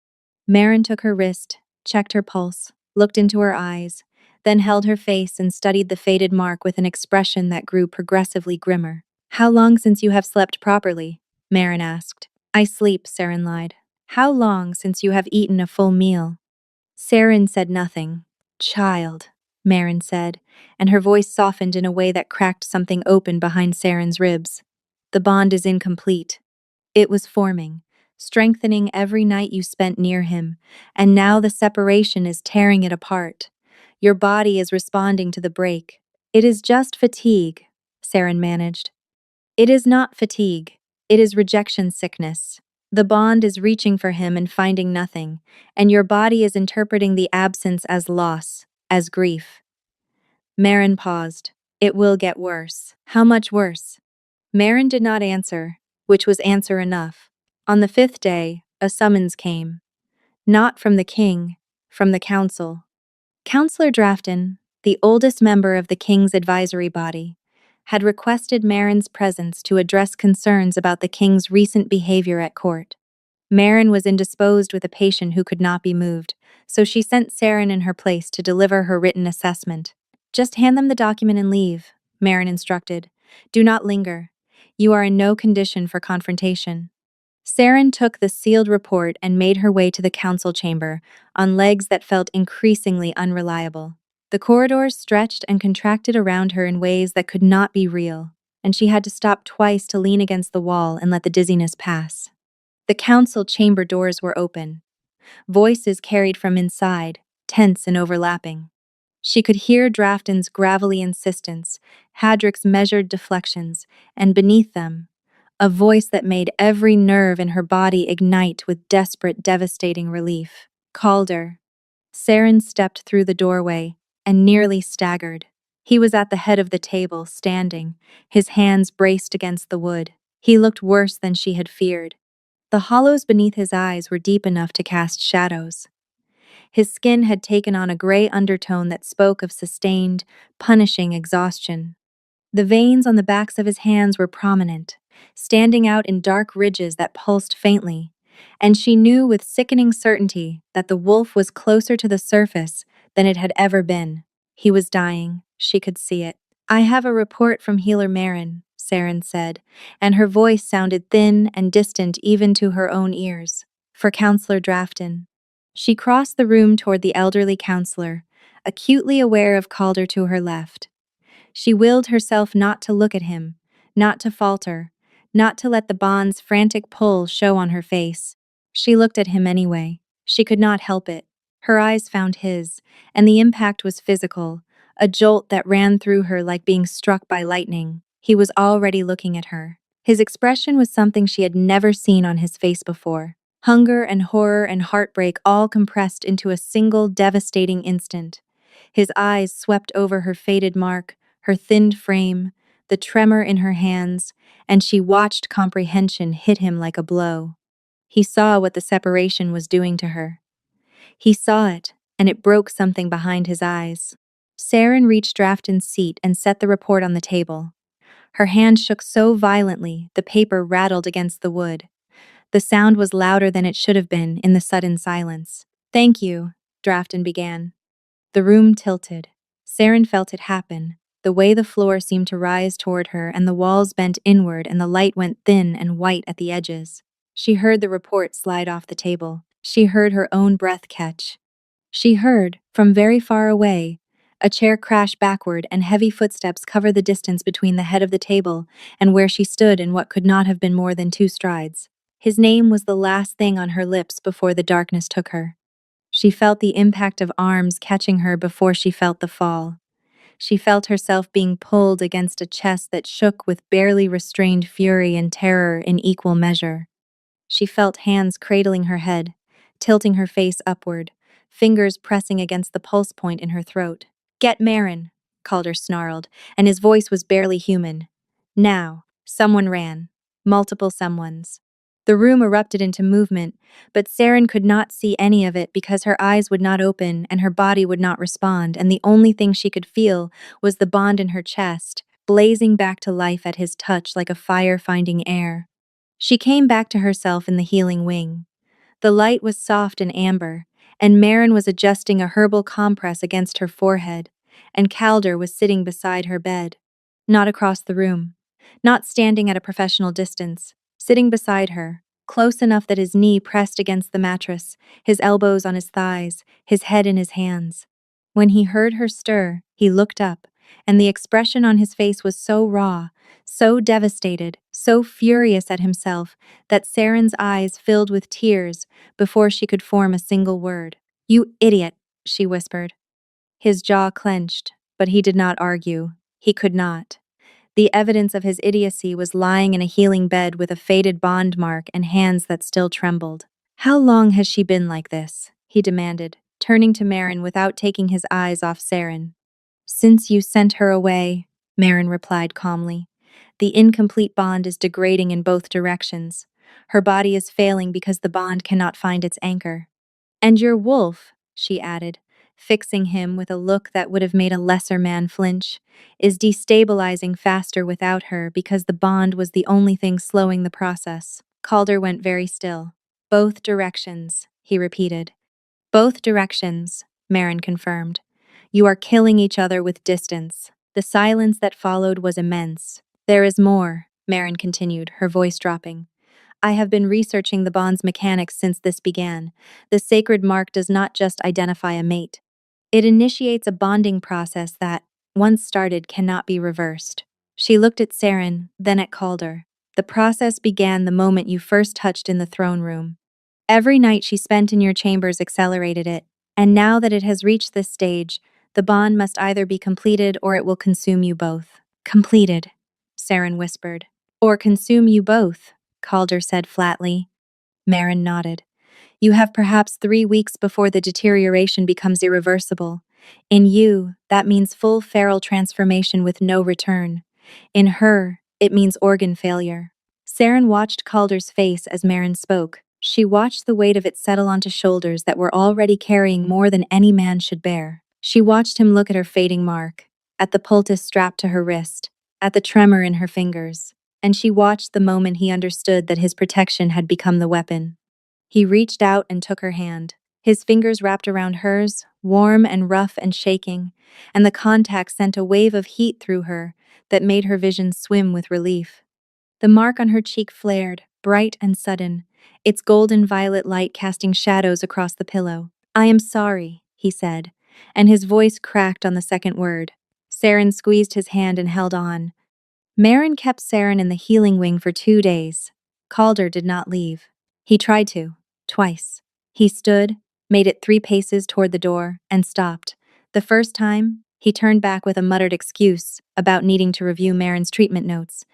Marin took her wrist, checked her pulse, looked into her eyes, then held her face and studied the faded mark with an expression that grew progressively grimmer. How long since you have slept properly? Marin asked. I sleep, Saren lied. How long since you have eaten a full meal? Saren said nothing. Child, Marin said, and her voice softened in a way that cracked something open behind Saren's ribs. The bond is incomplete. It was forming, strengthening every night you spent near him, and now the separation is tearing it apart. Your body is responding to the break. It is just fatigue, Saren managed. It is not fatigue. It is rejection sickness. The bond is reaching for him and finding nothing, and your body is interpreting the absence as loss, as grief. Marin paused. It will get worse. How much worse? Marin did not answer, which was answer enough. On the 5th day, a summons came. Not from the king, from the council. Councillor Drafton, the oldest member of the king's advisory body, had requested Marin's presence to address concerns about the king's recent behavior at court. Marin was indisposed with a patient who could not be moved, so she sent Saren in her place to deliver her written assessment. Just hand them the document and leave, Marin instructed. Do not linger. You are in no condition for confrontation. Saren took the sealed report and made her way to the council chamber, on legs that felt increasingly unreliable. The corridors stretched and contracted around her in ways that could not be real, and she had to stop twice to lean against the wall and let the dizziness pass. The council chamber doors were open. Voices carried from inside, tense and overlapping. She could hear Drafton's gravelly insistence, Hadrick's measured deflections, and beneath them, a voice that made every nerve in her body ignite with desperate, devastating relief. Calder. Saren stepped through the doorway and nearly staggered. He was at the head of the table, standing, his hands braced against the wood. He looked worse than she had feared. The hollows beneath his eyes were deep enough to cast shadows. His skin had taken on a gray undertone that spoke of sustained, punishing exhaustion. The veins on the backs of his hands were prominent, standing out in dark ridges that pulsed faintly, and she knew with sickening certainty that the wolf was closer to the surface than it had ever been. He was dying, she could see it. I have a report from Healer Marin, Saren said, and her voice sounded thin and distant even to her own ears. For Counselor Drafton. She crossed the room toward the elderly counselor, acutely aware of Calder to her left. She willed herself not to look at him, not to falter, not to let the bond's frantic pull show on her face. She looked at him anyway. She could not help it. Her eyes found his, and the impact was physical, a jolt that ran through her like being struck by lightning. He was already looking at her. His expression was something she had never seen on his face before. Hunger and horror and heartbreak all compressed into a single devastating instant. His eyes swept over her faded mark, her thinned frame, the tremor in her hands, and she watched comprehension hit him like a blow. He saw what the separation was doing to her. He saw it, and it broke something behind his eyes. Saren reached Drafton's seat and set the report on the table. Her hand shook so violently, the paper rattled against the wood. The sound was louder than it should have been in the sudden silence. Thank you, Drafton began. The room tilted. Saren felt it happen. The way the floor seemed to rise toward her and the walls bent inward and the light went thin and white at the edges. She heard the report slide off the table. She heard her own breath catch. She heard, from very far away, a chair crash backward and heavy footsteps cover the distance between the head of the table and where she stood in what could not have been more than 2 strides. His name was the last thing on her lips before the darkness took her. She felt the impact of arms catching her before she felt the fall. She felt herself being pulled against a chest that shook with barely restrained fury and terror in equal measure. She felt hands cradling her head, tilting her face upward, fingers pressing against the pulse point in her throat. Get Marin, Calder snarled, and his voice was barely human. Now, someone ran. Multiple someones. The room erupted into movement, but Saren could not see any of it because her eyes would not open and her body would not respond, and the only thing she could feel was the bond in her chest, blazing back to life at his touch like a fire finding air. She came back to herself in the healing wing. The light was soft and amber, and Marin was adjusting a herbal compress against her forehead, and Calder was sitting beside her bed. Not across the room. Not standing at a professional distance. Sitting beside her, close enough that his knee pressed against the mattress, his elbows on his thighs, his head in his hands. When he heard her stir, he looked up, and the expression on his face was so raw, so devastated, so furious at himself, that Saren's eyes filled with tears before she could form a single word. "You idiot," she whispered. His jaw clenched, but he did not argue. He could not. The evidence of his idiocy was lying in a healing bed with a faded bond mark and hands that still trembled. "How long has she been like this?" he demanded, turning to Marin without taking his eyes off Saren. "Since you sent her away," Marin replied calmly. "The incomplete bond is degrading in both directions. Her body is failing because the bond cannot find its anchor. And your wolf," she added, fixing him with a look that would have made a lesser man flinch, "is destabilizing faster without her because the bond was the only thing slowing the process." Calder went very still. "Both directions," he repeated. "Both directions," Marin confirmed. "You are killing each other with distance." The silence that followed was immense. "There is more," Marin continued, her voice dropping. "I have been researching the bond's mechanics since this began. The sacred mark does not just identify a mate. It initiates a bonding process that, once started, cannot be reversed." She looked at Saren, then at Calder. "The process began the moment you first touched in the throne room. Every night she spent in your chambers accelerated it, and now that it has reached this stage, the bond must either be completed or it will consume you both." "Completed," Saren whispered. "Or consume you both," Calder said flatly. Marin nodded. "You have perhaps 3 weeks before the deterioration becomes irreversible. In you, that means full feral transformation with no return. In her, it means organ failure." Saren watched Calder's face as Marin spoke. She watched the weight of it settle onto shoulders that were already carrying more than any man should bear. She watched him look at her fading mark, at the poultice strapped to her wrist, at the tremor in her fingers, and she watched the moment he understood that his protection had become the weapon. He reached out and took her hand. His fingers wrapped around hers, warm and rough and shaking, and the contact sent a wave of heat through her that made her vision swim with relief. The mark on her cheek flared, bright and sudden, its golden violet light casting shadows across the pillow. "I am sorry," he said, and his voice cracked on the second word. Saren squeezed his hand and held on. Marin kept Saren in the healing wing for 2 days. Calder did not leave. He tried to, twice. He stood, made it 3 paces toward the door, and stopped. The first time, he turned back with a muttered excuse about needing to review Marin's treatment notes.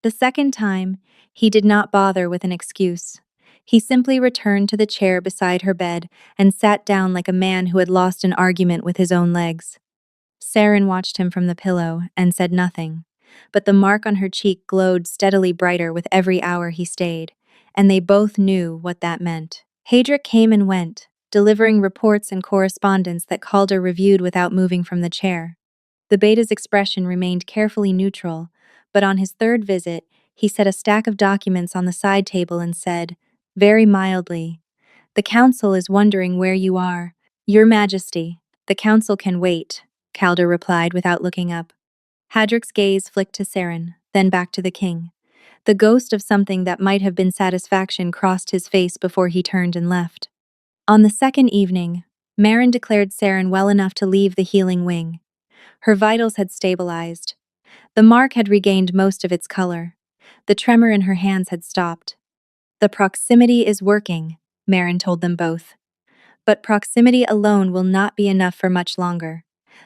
The second time, he did not bother with an excuse. He simply returned to the chair beside her bed and sat down like a man who had lost an argument with his own legs. Saren watched him from the pillow and said nothing, but the mark on her cheek glowed steadily brighter with every hour he stayed, and they both knew what that meant. Hadric came and went, delivering reports and correspondence that Calder reviewed without moving from the chair. The beta's expression remained carefully neutral, but on his third visit, he set a stack of documents on the side table and said, very mildly, "The council is wondering where you are." "Your Majesty, the council can wait," Calder replied without looking up. Hadric's gaze flicked to Saren, then back to the king. The ghost of something that might have been satisfaction crossed his face before he turned and left. On the second evening, Marin declared Saren well enough to leave the healing wing. Her vitals had stabilized. The mark had regained most of its color. The tremor in her hands had stopped. "The proximity is working," Marin told them both. "But proximity alone will not be enough for much longer.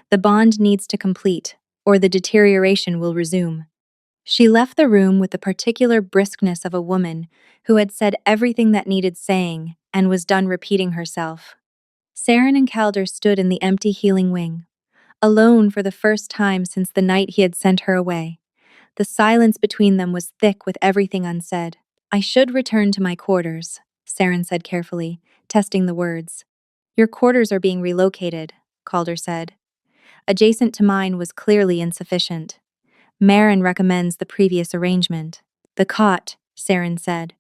The bond needs to complete, or the deterioration will resume." She left the room with the particular briskness of a woman who had said everything that needed saying and was done repeating herself. Saren and Calder stood in the empty healing wing, alone for the first time since the night he had sent her away. The silence between them was thick with everything unsaid. "I should return to my quarters," Saren said carefully, testing the words. "Your quarters are being relocated," Calder said. "Adjacent to mine was clearly insufficient." Marin recommends the previous arrangement. The cot, Saren said.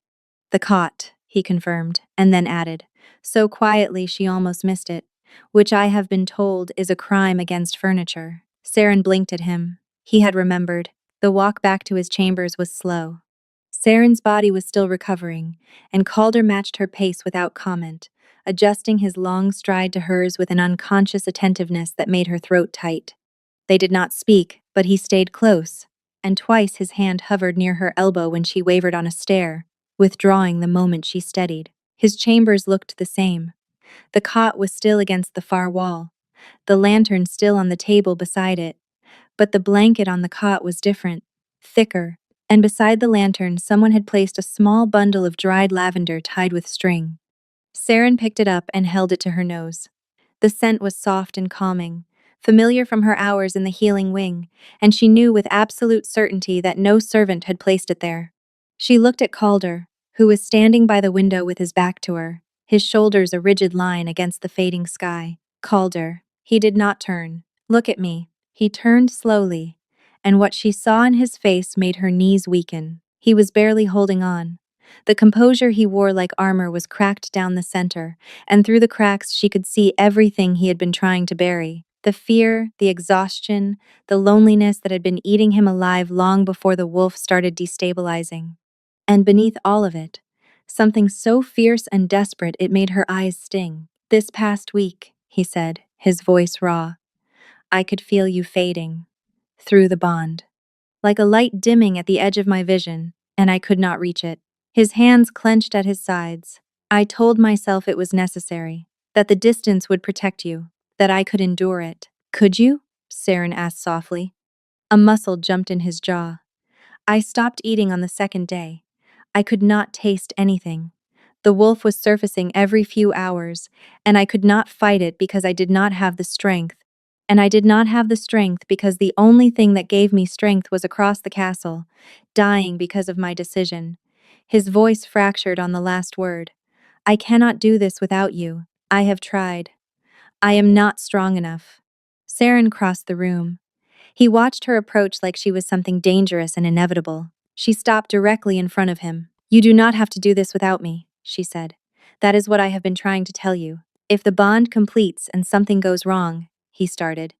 The cot, he confirmed, and then added, so quietly she almost missed it, which I have been told is a crime against furniture. Saren blinked at him. He had remembered. The walk back to his chambers was slow. Saren's body was still recovering, and Calder matched her pace without comment, adjusting his long stride to hers with an unconscious attentiveness that made her throat tight. They did not speak, but he stayed close, and twice his hand hovered near her elbow when she wavered on a stair, withdrawing the moment she steadied. His chambers looked the same. The cot was still against the far wall, the lantern still on the table beside it, but the blanket on the cot was different, thicker, and beside the lantern someone had placed a small bundle of dried lavender tied with string. Saren picked it up and held it to her nose. The scent was soft and calming, familiar from her hours in the healing wing, and she knew with absolute certainty that no servant had placed it there. She looked at Calder, who was standing by the window with his back to her, his shoulders a rigid line against the fading sky. Calder. He did not turn. Look at me. He turned slowly, and what she saw in his face made her knees weaken. He was barely holding on. The composure he wore like armor was cracked down the center, and through the cracks she could see everything he had been trying to bury. The fear, the exhaustion, the loneliness that had been eating him alive long before the wolf started destabilizing. And beneath all of it, something so fierce and desperate it made her eyes sting. This past week, he said, his voice raw, I could feel you fading. Through the bond. Like a light dimming at the edge of my vision, and I could not reach it. His hands clenched at his sides. I told myself it was necessary, that the distance would protect you, that I could endure it. Could you? Saren asked softly. A muscle jumped in his jaw. I stopped eating on the second day. I could not taste anything. The wolf was surfacing every few hours, and I could not fight it because I did not have the strength. And I did not have the strength because the only thing that gave me strength was across the castle, dying because of my decision. His voice fractured on the last word. I cannot do this without you. I have tried. I am not strong enough. Saren crossed the room. He watched her approach like she was something dangerous and inevitable. She stopped directly in front of him. You do not have to do this without me, she said. That is what I have been trying to tell you. If the bond completes and something goes wrong, he started.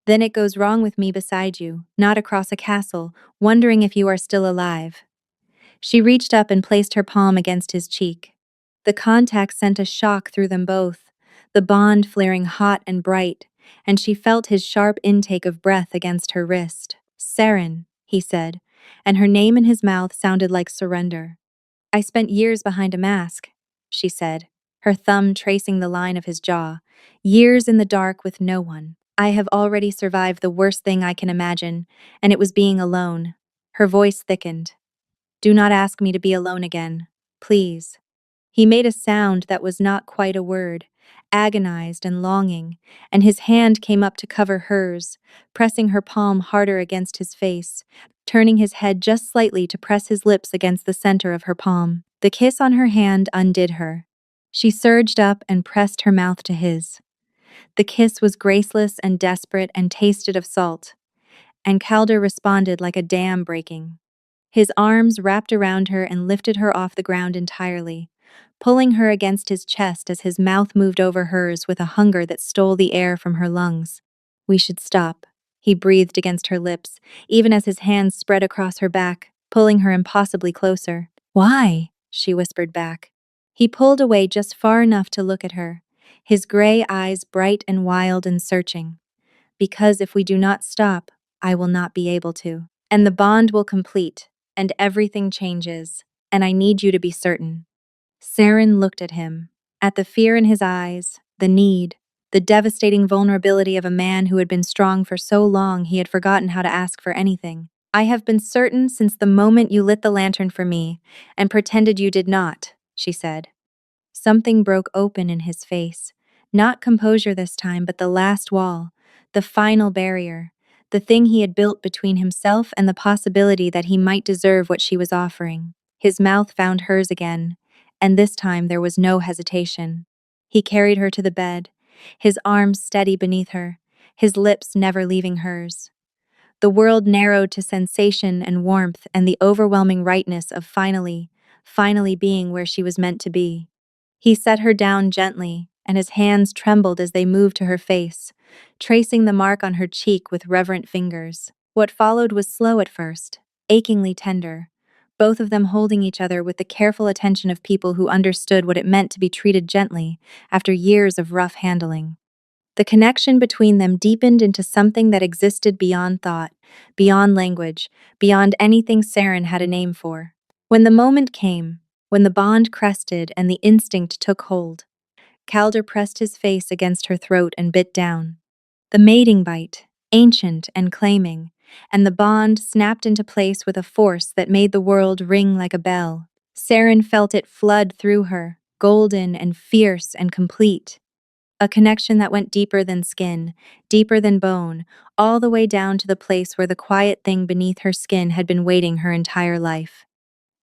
Then it goes wrong with me beside you, not across a castle, wondering if you are still alive. She reached up and placed her palm against his cheek. The contact sent a shock through them both, the bond flaring hot and bright, and she felt his sharp intake of breath against her wrist. Saren, he said, and her name in his mouth sounded like surrender. I spent years behind a mask, she said, her thumb tracing the line of his jaw. Years in the dark with no one. I have already survived the worst thing I can imagine, and it was being alone. Her voice thickened. Do not ask me to be alone again, please. He made a sound that was not quite a word, agonized and longing, and his hand came up to cover hers, pressing her palm harder against his face, turning his head just slightly to press his lips against the center of her palm. The kiss on her hand undid her. She surged up and pressed her mouth to his. The kiss was graceless and desperate and tasted of salt, and Calder responded like a dam breaking. His arms wrapped around her and lifted her off the ground entirely, pulling her against his chest as his mouth moved over hers with a hunger that stole the air from her lungs. We should stop, he breathed against her lips, even as his hands spread across her back, pulling her impossibly closer. Why? She whispered back. He pulled away just far enough to look at her, his gray eyes bright and wild and searching. Because if we do not stop, I will not be able to. And the bond will complete, and everything changes, and I need you to be certain. Saren looked at him, at the fear in his eyes, the need, the devastating vulnerability of a man who had been strong for so long he had forgotten how to ask for anything. I have been certain since the moment you lit the lantern for me, and pretended you did not, she said. Something broke open in his face, not composure this time, but the last wall, the final barrier, the thing he had built between himself and the possibility that he might deserve what she was offering. His mouth found hers again, and this time there was no hesitation. He carried her to the bed, his arms steady beneath her, his lips never leaving hers. The world narrowed to sensation and warmth and the overwhelming rightness of finally being where she was meant to be. He set her down gently, and his hands trembled as they moved to her face, tracing the mark on her cheek with reverent fingers. What followed was slow at first, achingly tender, both of them holding each other with the careful attention of people who understood what it meant to be treated gently after years of rough handling. The connection between them deepened into something that existed beyond thought, beyond language, beyond anything Saren had a name for. When the moment came, when the bond crested and the instinct took hold, Calder pressed his face against her throat and bit down. The mating bite, ancient and claiming, and the bond snapped into place with a force that made the world ring like a bell. Saren felt it flood through her, golden and fierce and complete. A connection that went deeper than skin, deeper than bone, all the way down to the place where the quiet thing beneath her skin had been waiting her entire life.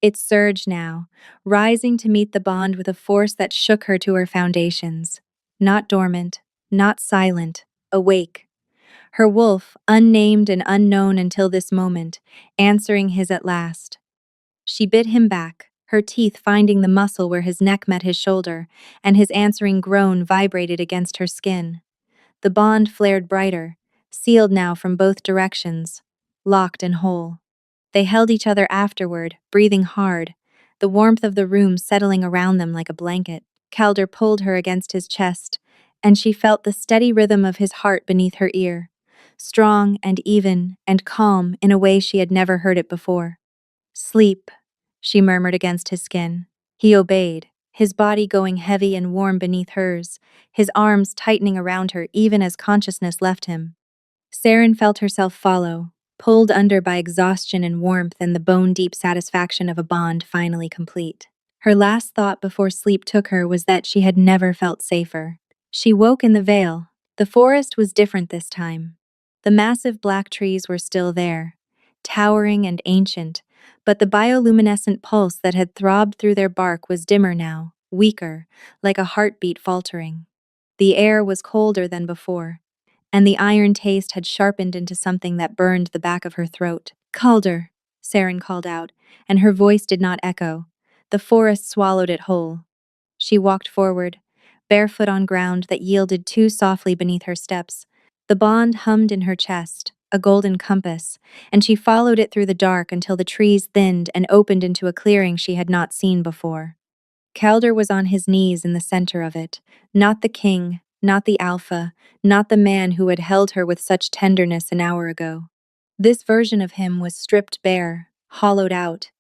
It surged now, rising to meet the bond with a force that shook her to her foundations. Not dormant, not silent, awake. Her wolf, unnamed and unknown until this moment, answering his at last. She bit him back, her teeth finding the muscle where his neck met his shoulder, and his answering groan vibrated against her skin. The bond flared brighter, sealed now from both directions, locked and whole. They held each other afterward, breathing hard, the warmth of the room settling around them like a blanket. Calder pulled her against his chest, and she felt the steady rhythm of his heart beneath her ear, strong and even and calm in a way she had never heard it before. Sleep, she murmured against his skin. He obeyed, his body going heavy and warm beneath hers, his arms tightening around her even as consciousness left him. Saren felt herself follow, pulled under by exhaustion and warmth and the bone-deep satisfaction of a bond finally complete. Her last thought before sleep took her was that she had never felt safer. She woke in the vale. The forest was different this time. The massive black trees were still there, towering and ancient, but the bioluminescent pulse that had throbbed through their bark was dimmer now, weaker, like a heartbeat faltering. The air was colder than before, and the iron taste had sharpened into something that burned the back of her throat. "Calder," Saren called out, and her voice did not echo. The forest swallowed it whole. She walked forward, barefoot on ground that yielded too softly beneath her steps. The bond hummed in her chest, a golden compass, and she followed it through the dark until the trees thinned and opened into a clearing she had not seen before. Calder was on his knees in the center of it, not the king, not the alpha, not the man who had held her with such tenderness an hour ago. This version of him was stripped bare, hollowed out,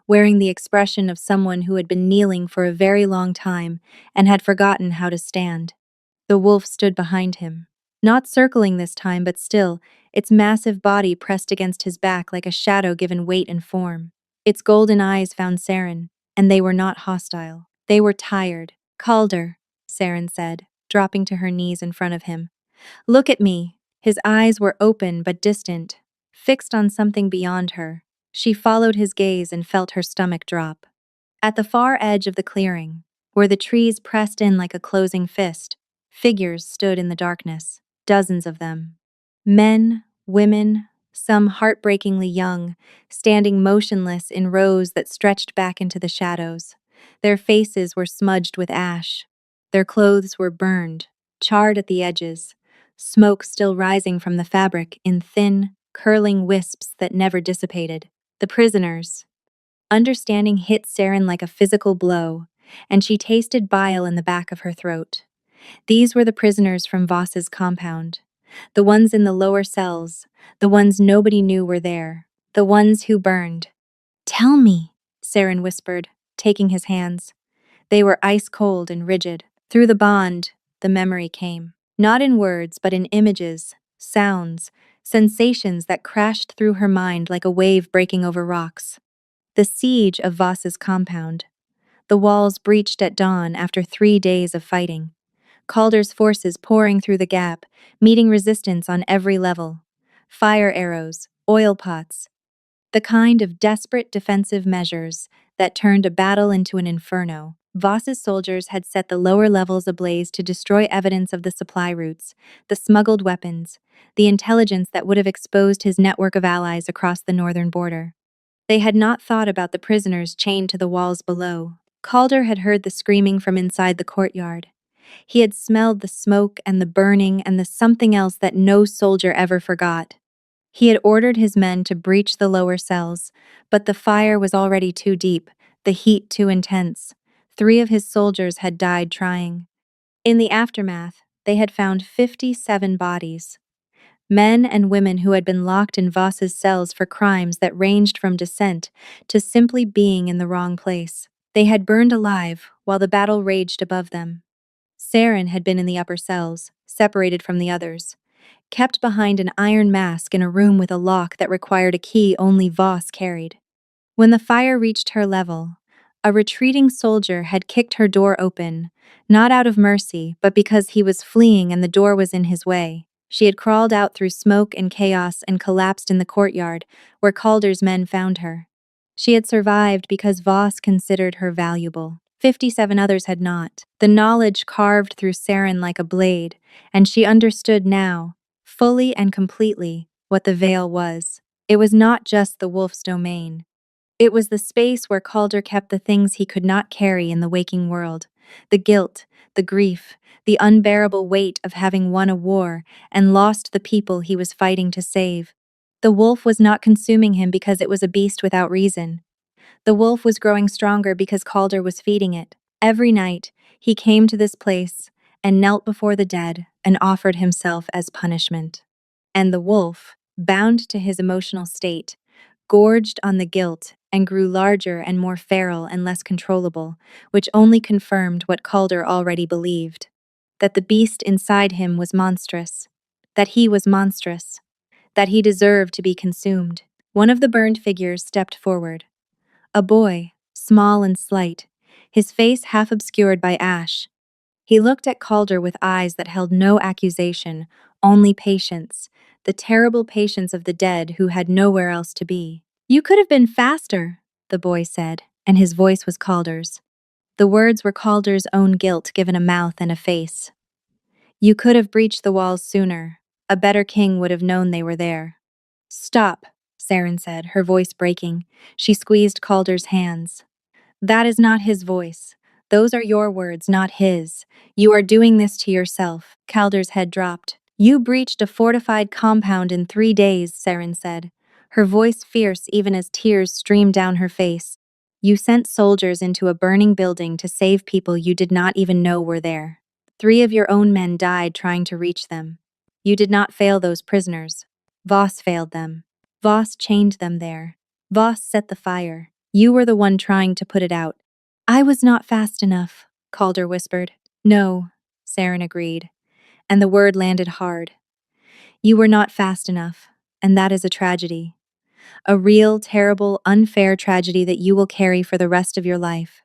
wearing the expression of someone who had been kneeling for a very long time and had forgotten how to stand. The wolf stood behind him, not circling this time, but still, its massive body pressed against his back like a shadow given weight and form. Its golden eyes found Saren, and they were not hostile. They were tired. "Calder," Saren said, dropping to her knees in front of him. "Look at me." His eyes were open but distant, fixed on something beyond her. She followed his gaze and felt her stomach drop. At the far edge of the clearing, where the trees pressed in like a closing fist, figures stood in the darkness, dozens of them. Men, women, some heartbreakingly young, standing motionless in rows that stretched back into the shadows. Their faces were smudged with ash. Their clothes were burned, charred at the edges, smoke still rising from the fabric in thin, curling wisps that never dissipated. The prisoners. Understanding hit Saren like a physical blow, and she tasted bile in the back of her throat. These were the prisoners from Voss's compound. The ones in the lower cells, the ones nobody knew were there, the ones who burned. "Tell me," Saren whispered, taking his hands. They were ice cold and rigid. Through the bond, the memory came. Not in words, but in images, sounds, sensations that crashed through her mind like a wave breaking over rocks. The siege of Voss's compound. The walls breached at dawn after 3 days of fighting. Calder's forces pouring through the gap, meeting resistance on every level. Fire arrows, oil pots. The kind of desperate defensive measures that turned a battle into an inferno. Voss's soldiers had set the lower levels ablaze to destroy evidence of the supply routes, the smuggled weapons, the intelligence that would have exposed his network of allies across the northern border. They had not thought about the prisoners chained to the walls below. Calder had heard the screaming from inside the courtyard. He had smelled the smoke and the burning and the something else that no soldier ever forgot. He had ordered his men to breach the lower cells, but the fire was already too deep, the heat too intense. 3 of his soldiers had died trying. In the aftermath, they had found 57 bodies. Men and women who had been locked in Voss's cells for crimes that ranged from dissent to simply being in the wrong place. They had burned alive while the battle raged above them. Saren had been in the upper cells, separated from the others, kept behind an iron mask in a room with a lock that required a key only Voss carried. When the fire reached her level, a retreating soldier had kicked her door open, not out of mercy, but because he was fleeing and the door was in his way. She had crawled out through smoke and chaos and collapsed in the courtyard, where Calder's men found her. She had survived because Voss considered her valuable. 57 others had not. The knowledge carved through Saren like a blade, and she understood now, fully and completely, what the veil was. It was not just the wolf's domain. It was the space where Calder kept the things he could not carry in the waking world: the guilt, the grief, the unbearable weight of having won a war and lost the people he was fighting to save. The wolf was not consuming him because it was a beast without reason. The wolf was growing stronger because Calder was feeding it. Every night, he came to this place and knelt before the dead and offered himself as punishment. And the wolf, bound to his emotional state, gorged on the guilt and grew larger and more feral and less controllable, which only confirmed what Calder already believed: that the beast inside him was monstrous, that he was monstrous, that he deserved to be consumed. One of the burned figures stepped forward. A boy, small and slight, his face half obscured by ash. He looked at Calder with eyes that held no accusation, only patience, the terrible patience of the dead who had nowhere else to be. "You could have been faster," the boy said, and his voice was Calder's. The words were Calder's own guilt given a mouth and a face. "You could have breached the walls sooner. A better king would have known they were there." "Stop," Saren said, her voice breaking. She squeezed Calder's hands. "That is not his voice. Those are your words, not his. You are doing this to yourself." Calder's head dropped. "You breached a fortified compound in 3 days," Saren said, her voice fierce even as tears streamed down her face. "You sent soldiers into a burning building to save people you did not even know were there. 3 of your own men died trying to reach them. You did not fail those prisoners. Voss failed them. Voss chained them there. Voss set the fire. You were the one trying to put it out." "I was not fast enough," Calder whispered. "No," Saren agreed, and the word landed hard. "You were not fast enough, and that is a tragedy. A real, terrible, unfair tragedy that you will carry for the rest of your life.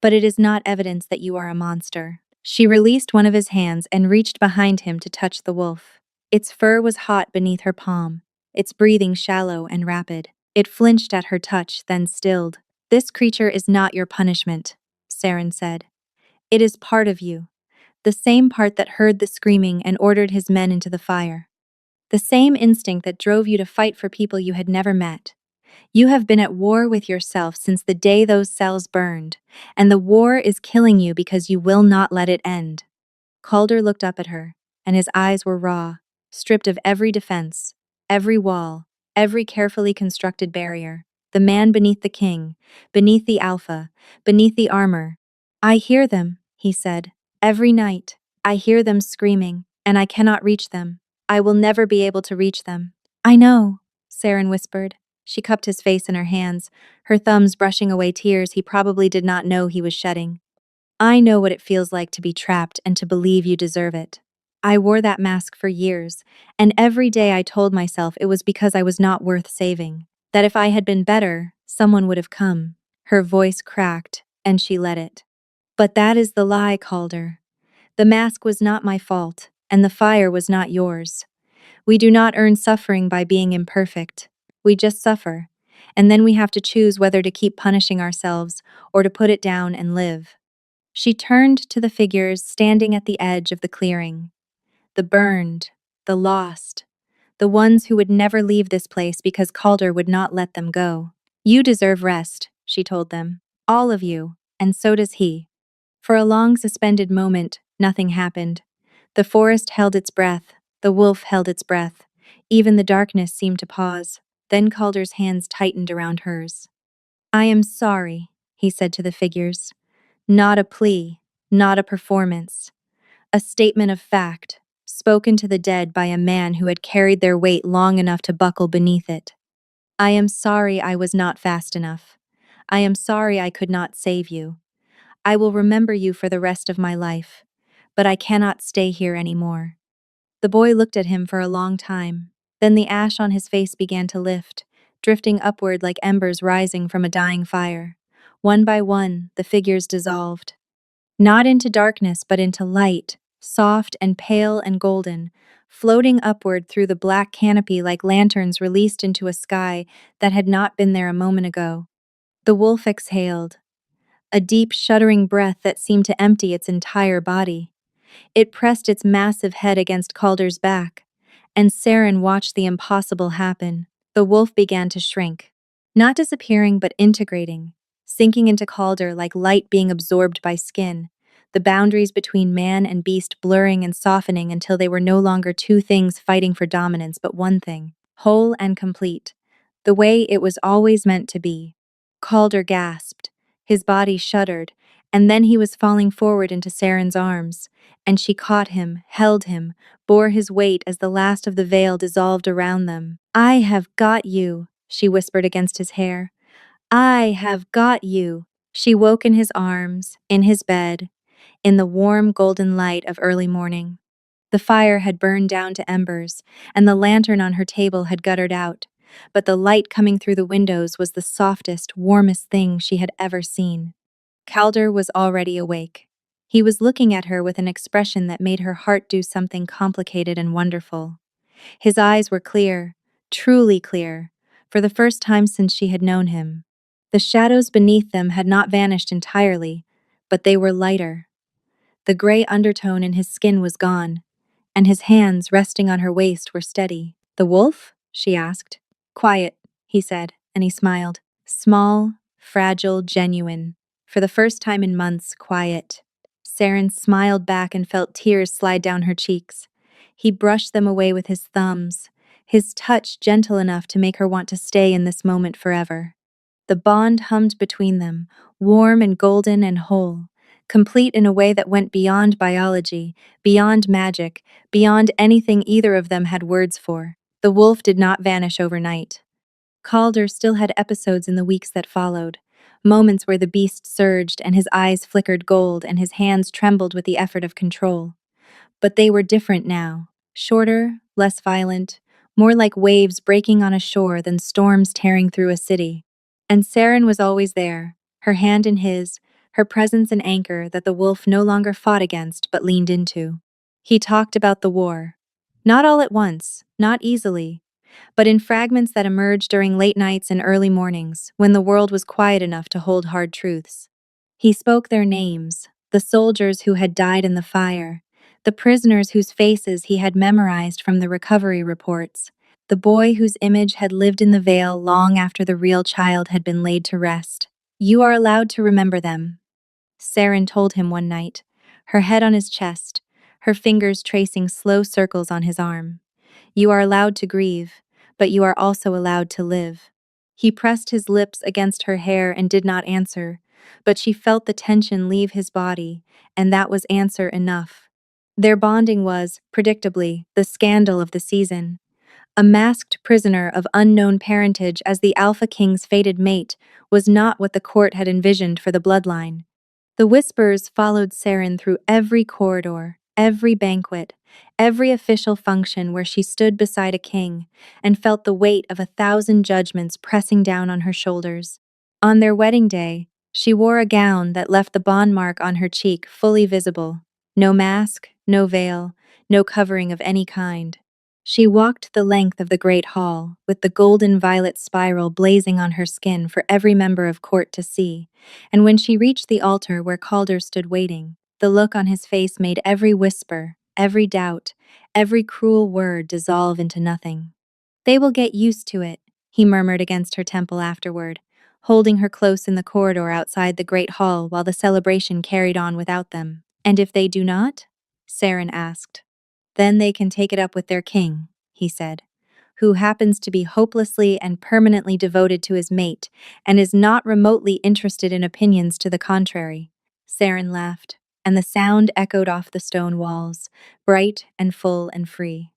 But it is not evidence that you are a monster." She released one of his hands and reached behind him to touch the wolf. Its fur was hot beneath her palm, its breathing shallow and rapid. It flinched at her touch, then stilled. "This creature is not your punishment," Saren said. "It is part of you. The same part that heard the screaming and ordered his men into the fire. The same instinct that drove you to fight for people you had never met. You have been at war with yourself since the day those cells burned, and the war is killing you because you will not let it end." Calder looked up at her, and his eyes were raw, stripped of every defense, every wall, every carefully constructed barrier. The man beneath the king, beneath the alpha, beneath the armor. "I hear them," he said. "Every night, I hear them screaming, and I cannot reach them. I will never be able to reach them." "I know," Saren whispered. She cupped his face in her hands, her thumbs brushing away tears he probably did not know he was shedding. "I know what it feels like to be trapped and to believe you deserve it. I wore that mask for years, and every day I told myself it was because I was not worth saving. That if I had been better, someone would have come." Her voice cracked, and she let it. "But that is the lie, Calder. The mask was not my fault, and the fire was not yours. We do not earn suffering by being imperfect. We just suffer, and then we have to choose whether to keep punishing ourselves or to put it down and live." She turned to the figures standing at the edge of the clearing. The burned, the lost, the ones who would never leave this place because Calder would not let them go. You deserve rest, she told them. All of you, and so does he. For a long suspended moment, nothing happened. The forest held its breath, the wolf held its breath. Even the darkness seemed to pause. Then Calder's hands tightened around hers. I am sorry, he said to the figures. Not a plea, not a performance. A statement of fact, spoken to the dead by a man who had carried their weight long enough to buckle beneath it. I am sorry I was not fast enough. I am sorry I could not save you. I will remember you for the rest of my life, but I cannot stay here anymore. The boy looked at him for a long time. Then the ash on his face began to lift, drifting upward like embers rising from a dying fire. One by one, the figures dissolved. Not into darkness, but into light, soft and pale and golden, floating upward through the black canopy like lanterns released into a sky that had not been there a moment ago. The wolf exhaled, a deep, shuddering breath that seemed to empty its entire body. It pressed its massive head against Calder's back, and Saren watched the impossible happen. The wolf began to shrink, not disappearing but integrating, sinking into Calder like light being absorbed by skin, the boundaries between man and beast blurring and softening until they were no longer two things fighting for dominance but one thing, whole and complete, the way it was always meant to be. Calder gasped, his body shuddered, and then he was falling forward into Saren's arms, and she caught him, held him, bore his weight as the last of the veil dissolved around them. I have got you, she whispered against his hair. I have got you. She woke in his arms, in his bed, in the warm golden light of early morning. The fire had burned down to embers, and the lantern on her table had guttered out, but the light coming through the windows was the softest, warmest thing she had ever seen. Calder was already awake. He was looking at her with an expression that made her heart do something complicated and wonderful. His eyes were clear, truly clear, for the first time since she had known him. The shadows beneath them had not vanished entirely, but they were lighter. The gray undertone in his skin was gone, and his hands resting on her waist were steady. The wolf? She asked. Quiet, he said, and he smiled. Small, fragile, genuine. For the first time in months, quiet. Saren smiled back and felt tears slide down her cheeks. He brushed them away with his thumbs, his touch gentle enough to make her want to stay in this moment forever. The bond hummed between them, warm and golden and whole, complete in a way that went beyond biology, beyond magic, beyond anything either of them had words for. The wolf did not vanish overnight. Calder still had episodes in the weeks that followed, moments where the beast surged and his eyes flickered gold and his hands trembled with the effort of control. But they were different now, shorter, less violent, more like waves breaking on a shore than storms tearing through a city. And Saren was always there, her hand in his, her presence an anchor that the wolf no longer fought against but leaned into. He talked about the war. Not all at once, not easily, but in fragments that emerged during late nights and early mornings, when the world was quiet enough to hold hard truths. He spoke their names, the soldiers who had died in the fire, the prisoners whose faces he had memorized from the recovery reports, the boy whose image had lived in the veil long after the real child had been laid to rest. You are allowed to remember them, Saren told him one night, her head on his chest, her fingers tracing slow circles on his arm. You are allowed to grieve, but you are also allowed to live. He pressed his lips against her hair and did not answer, but she felt the tension leave his body, and that was answer enough. Their bonding was, predictably, the scandal of the season. A masked prisoner of unknown parentage as the Alpha King's fated mate was not what the court had envisioned for the bloodline. The whispers followed Saren through every corridor, every banquet, every official function where she stood beside a king and felt the weight of 1,000 judgments pressing down on her shoulders. On their wedding day, she wore a gown that left the bond mark on her cheek fully visible. No mask, no veil, no covering of any kind. She walked the length of the great hall, with the golden violet spiral blazing on her skin for every member of court to see, and when she reached the altar where Calder stood waiting, the look on his face made every whisper, every doubt, every cruel word dissolve into nothing. They will get used to it, he murmured against her temple afterward, holding her close in the corridor outside the great hall while the celebration carried on without them. And if they do not? Saren asked. Then they can take it up with their king, he said, who happens to be hopelessly and permanently devoted to his mate and is not remotely interested in opinions to the contrary. Saren laughed, and the sound echoed off the stone walls, bright and full and free.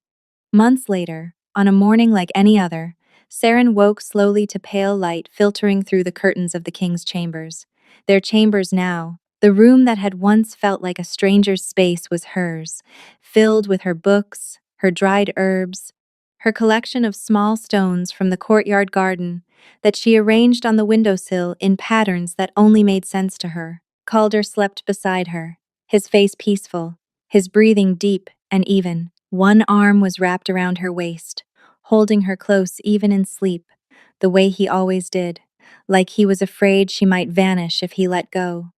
Months later, on a morning like any other, Saren woke slowly to pale light filtering through the curtains of the king's chambers. Their chambers now, the room that had once felt like a stranger's space was hers, filled with her books, her dried herbs, her collection of small stones from the courtyard garden that she arranged on the windowsill in patterns that only made sense to her. Calder slept beside her, his face peaceful, his breathing deep and even. One arm was wrapped around her waist, holding her close even in sleep, the way he always did, like he was afraid she might vanish if he let go.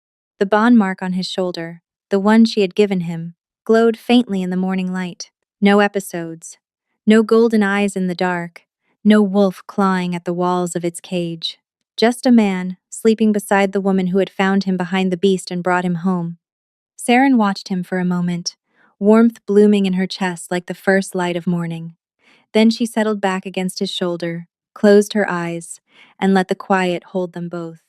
The bond mark on his shoulder, the one she had given him, glowed faintly in the morning light. No episodes, no golden eyes in the dark, no wolf clawing at the walls of its cage. Just a man, sleeping beside the woman who had found him behind the beast and brought him home. Saren watched him for a moment, warmth blooming in her chest like the first light of morning. Then she settled back against his shoulder, closed her eyes, and let the quiet hold them both.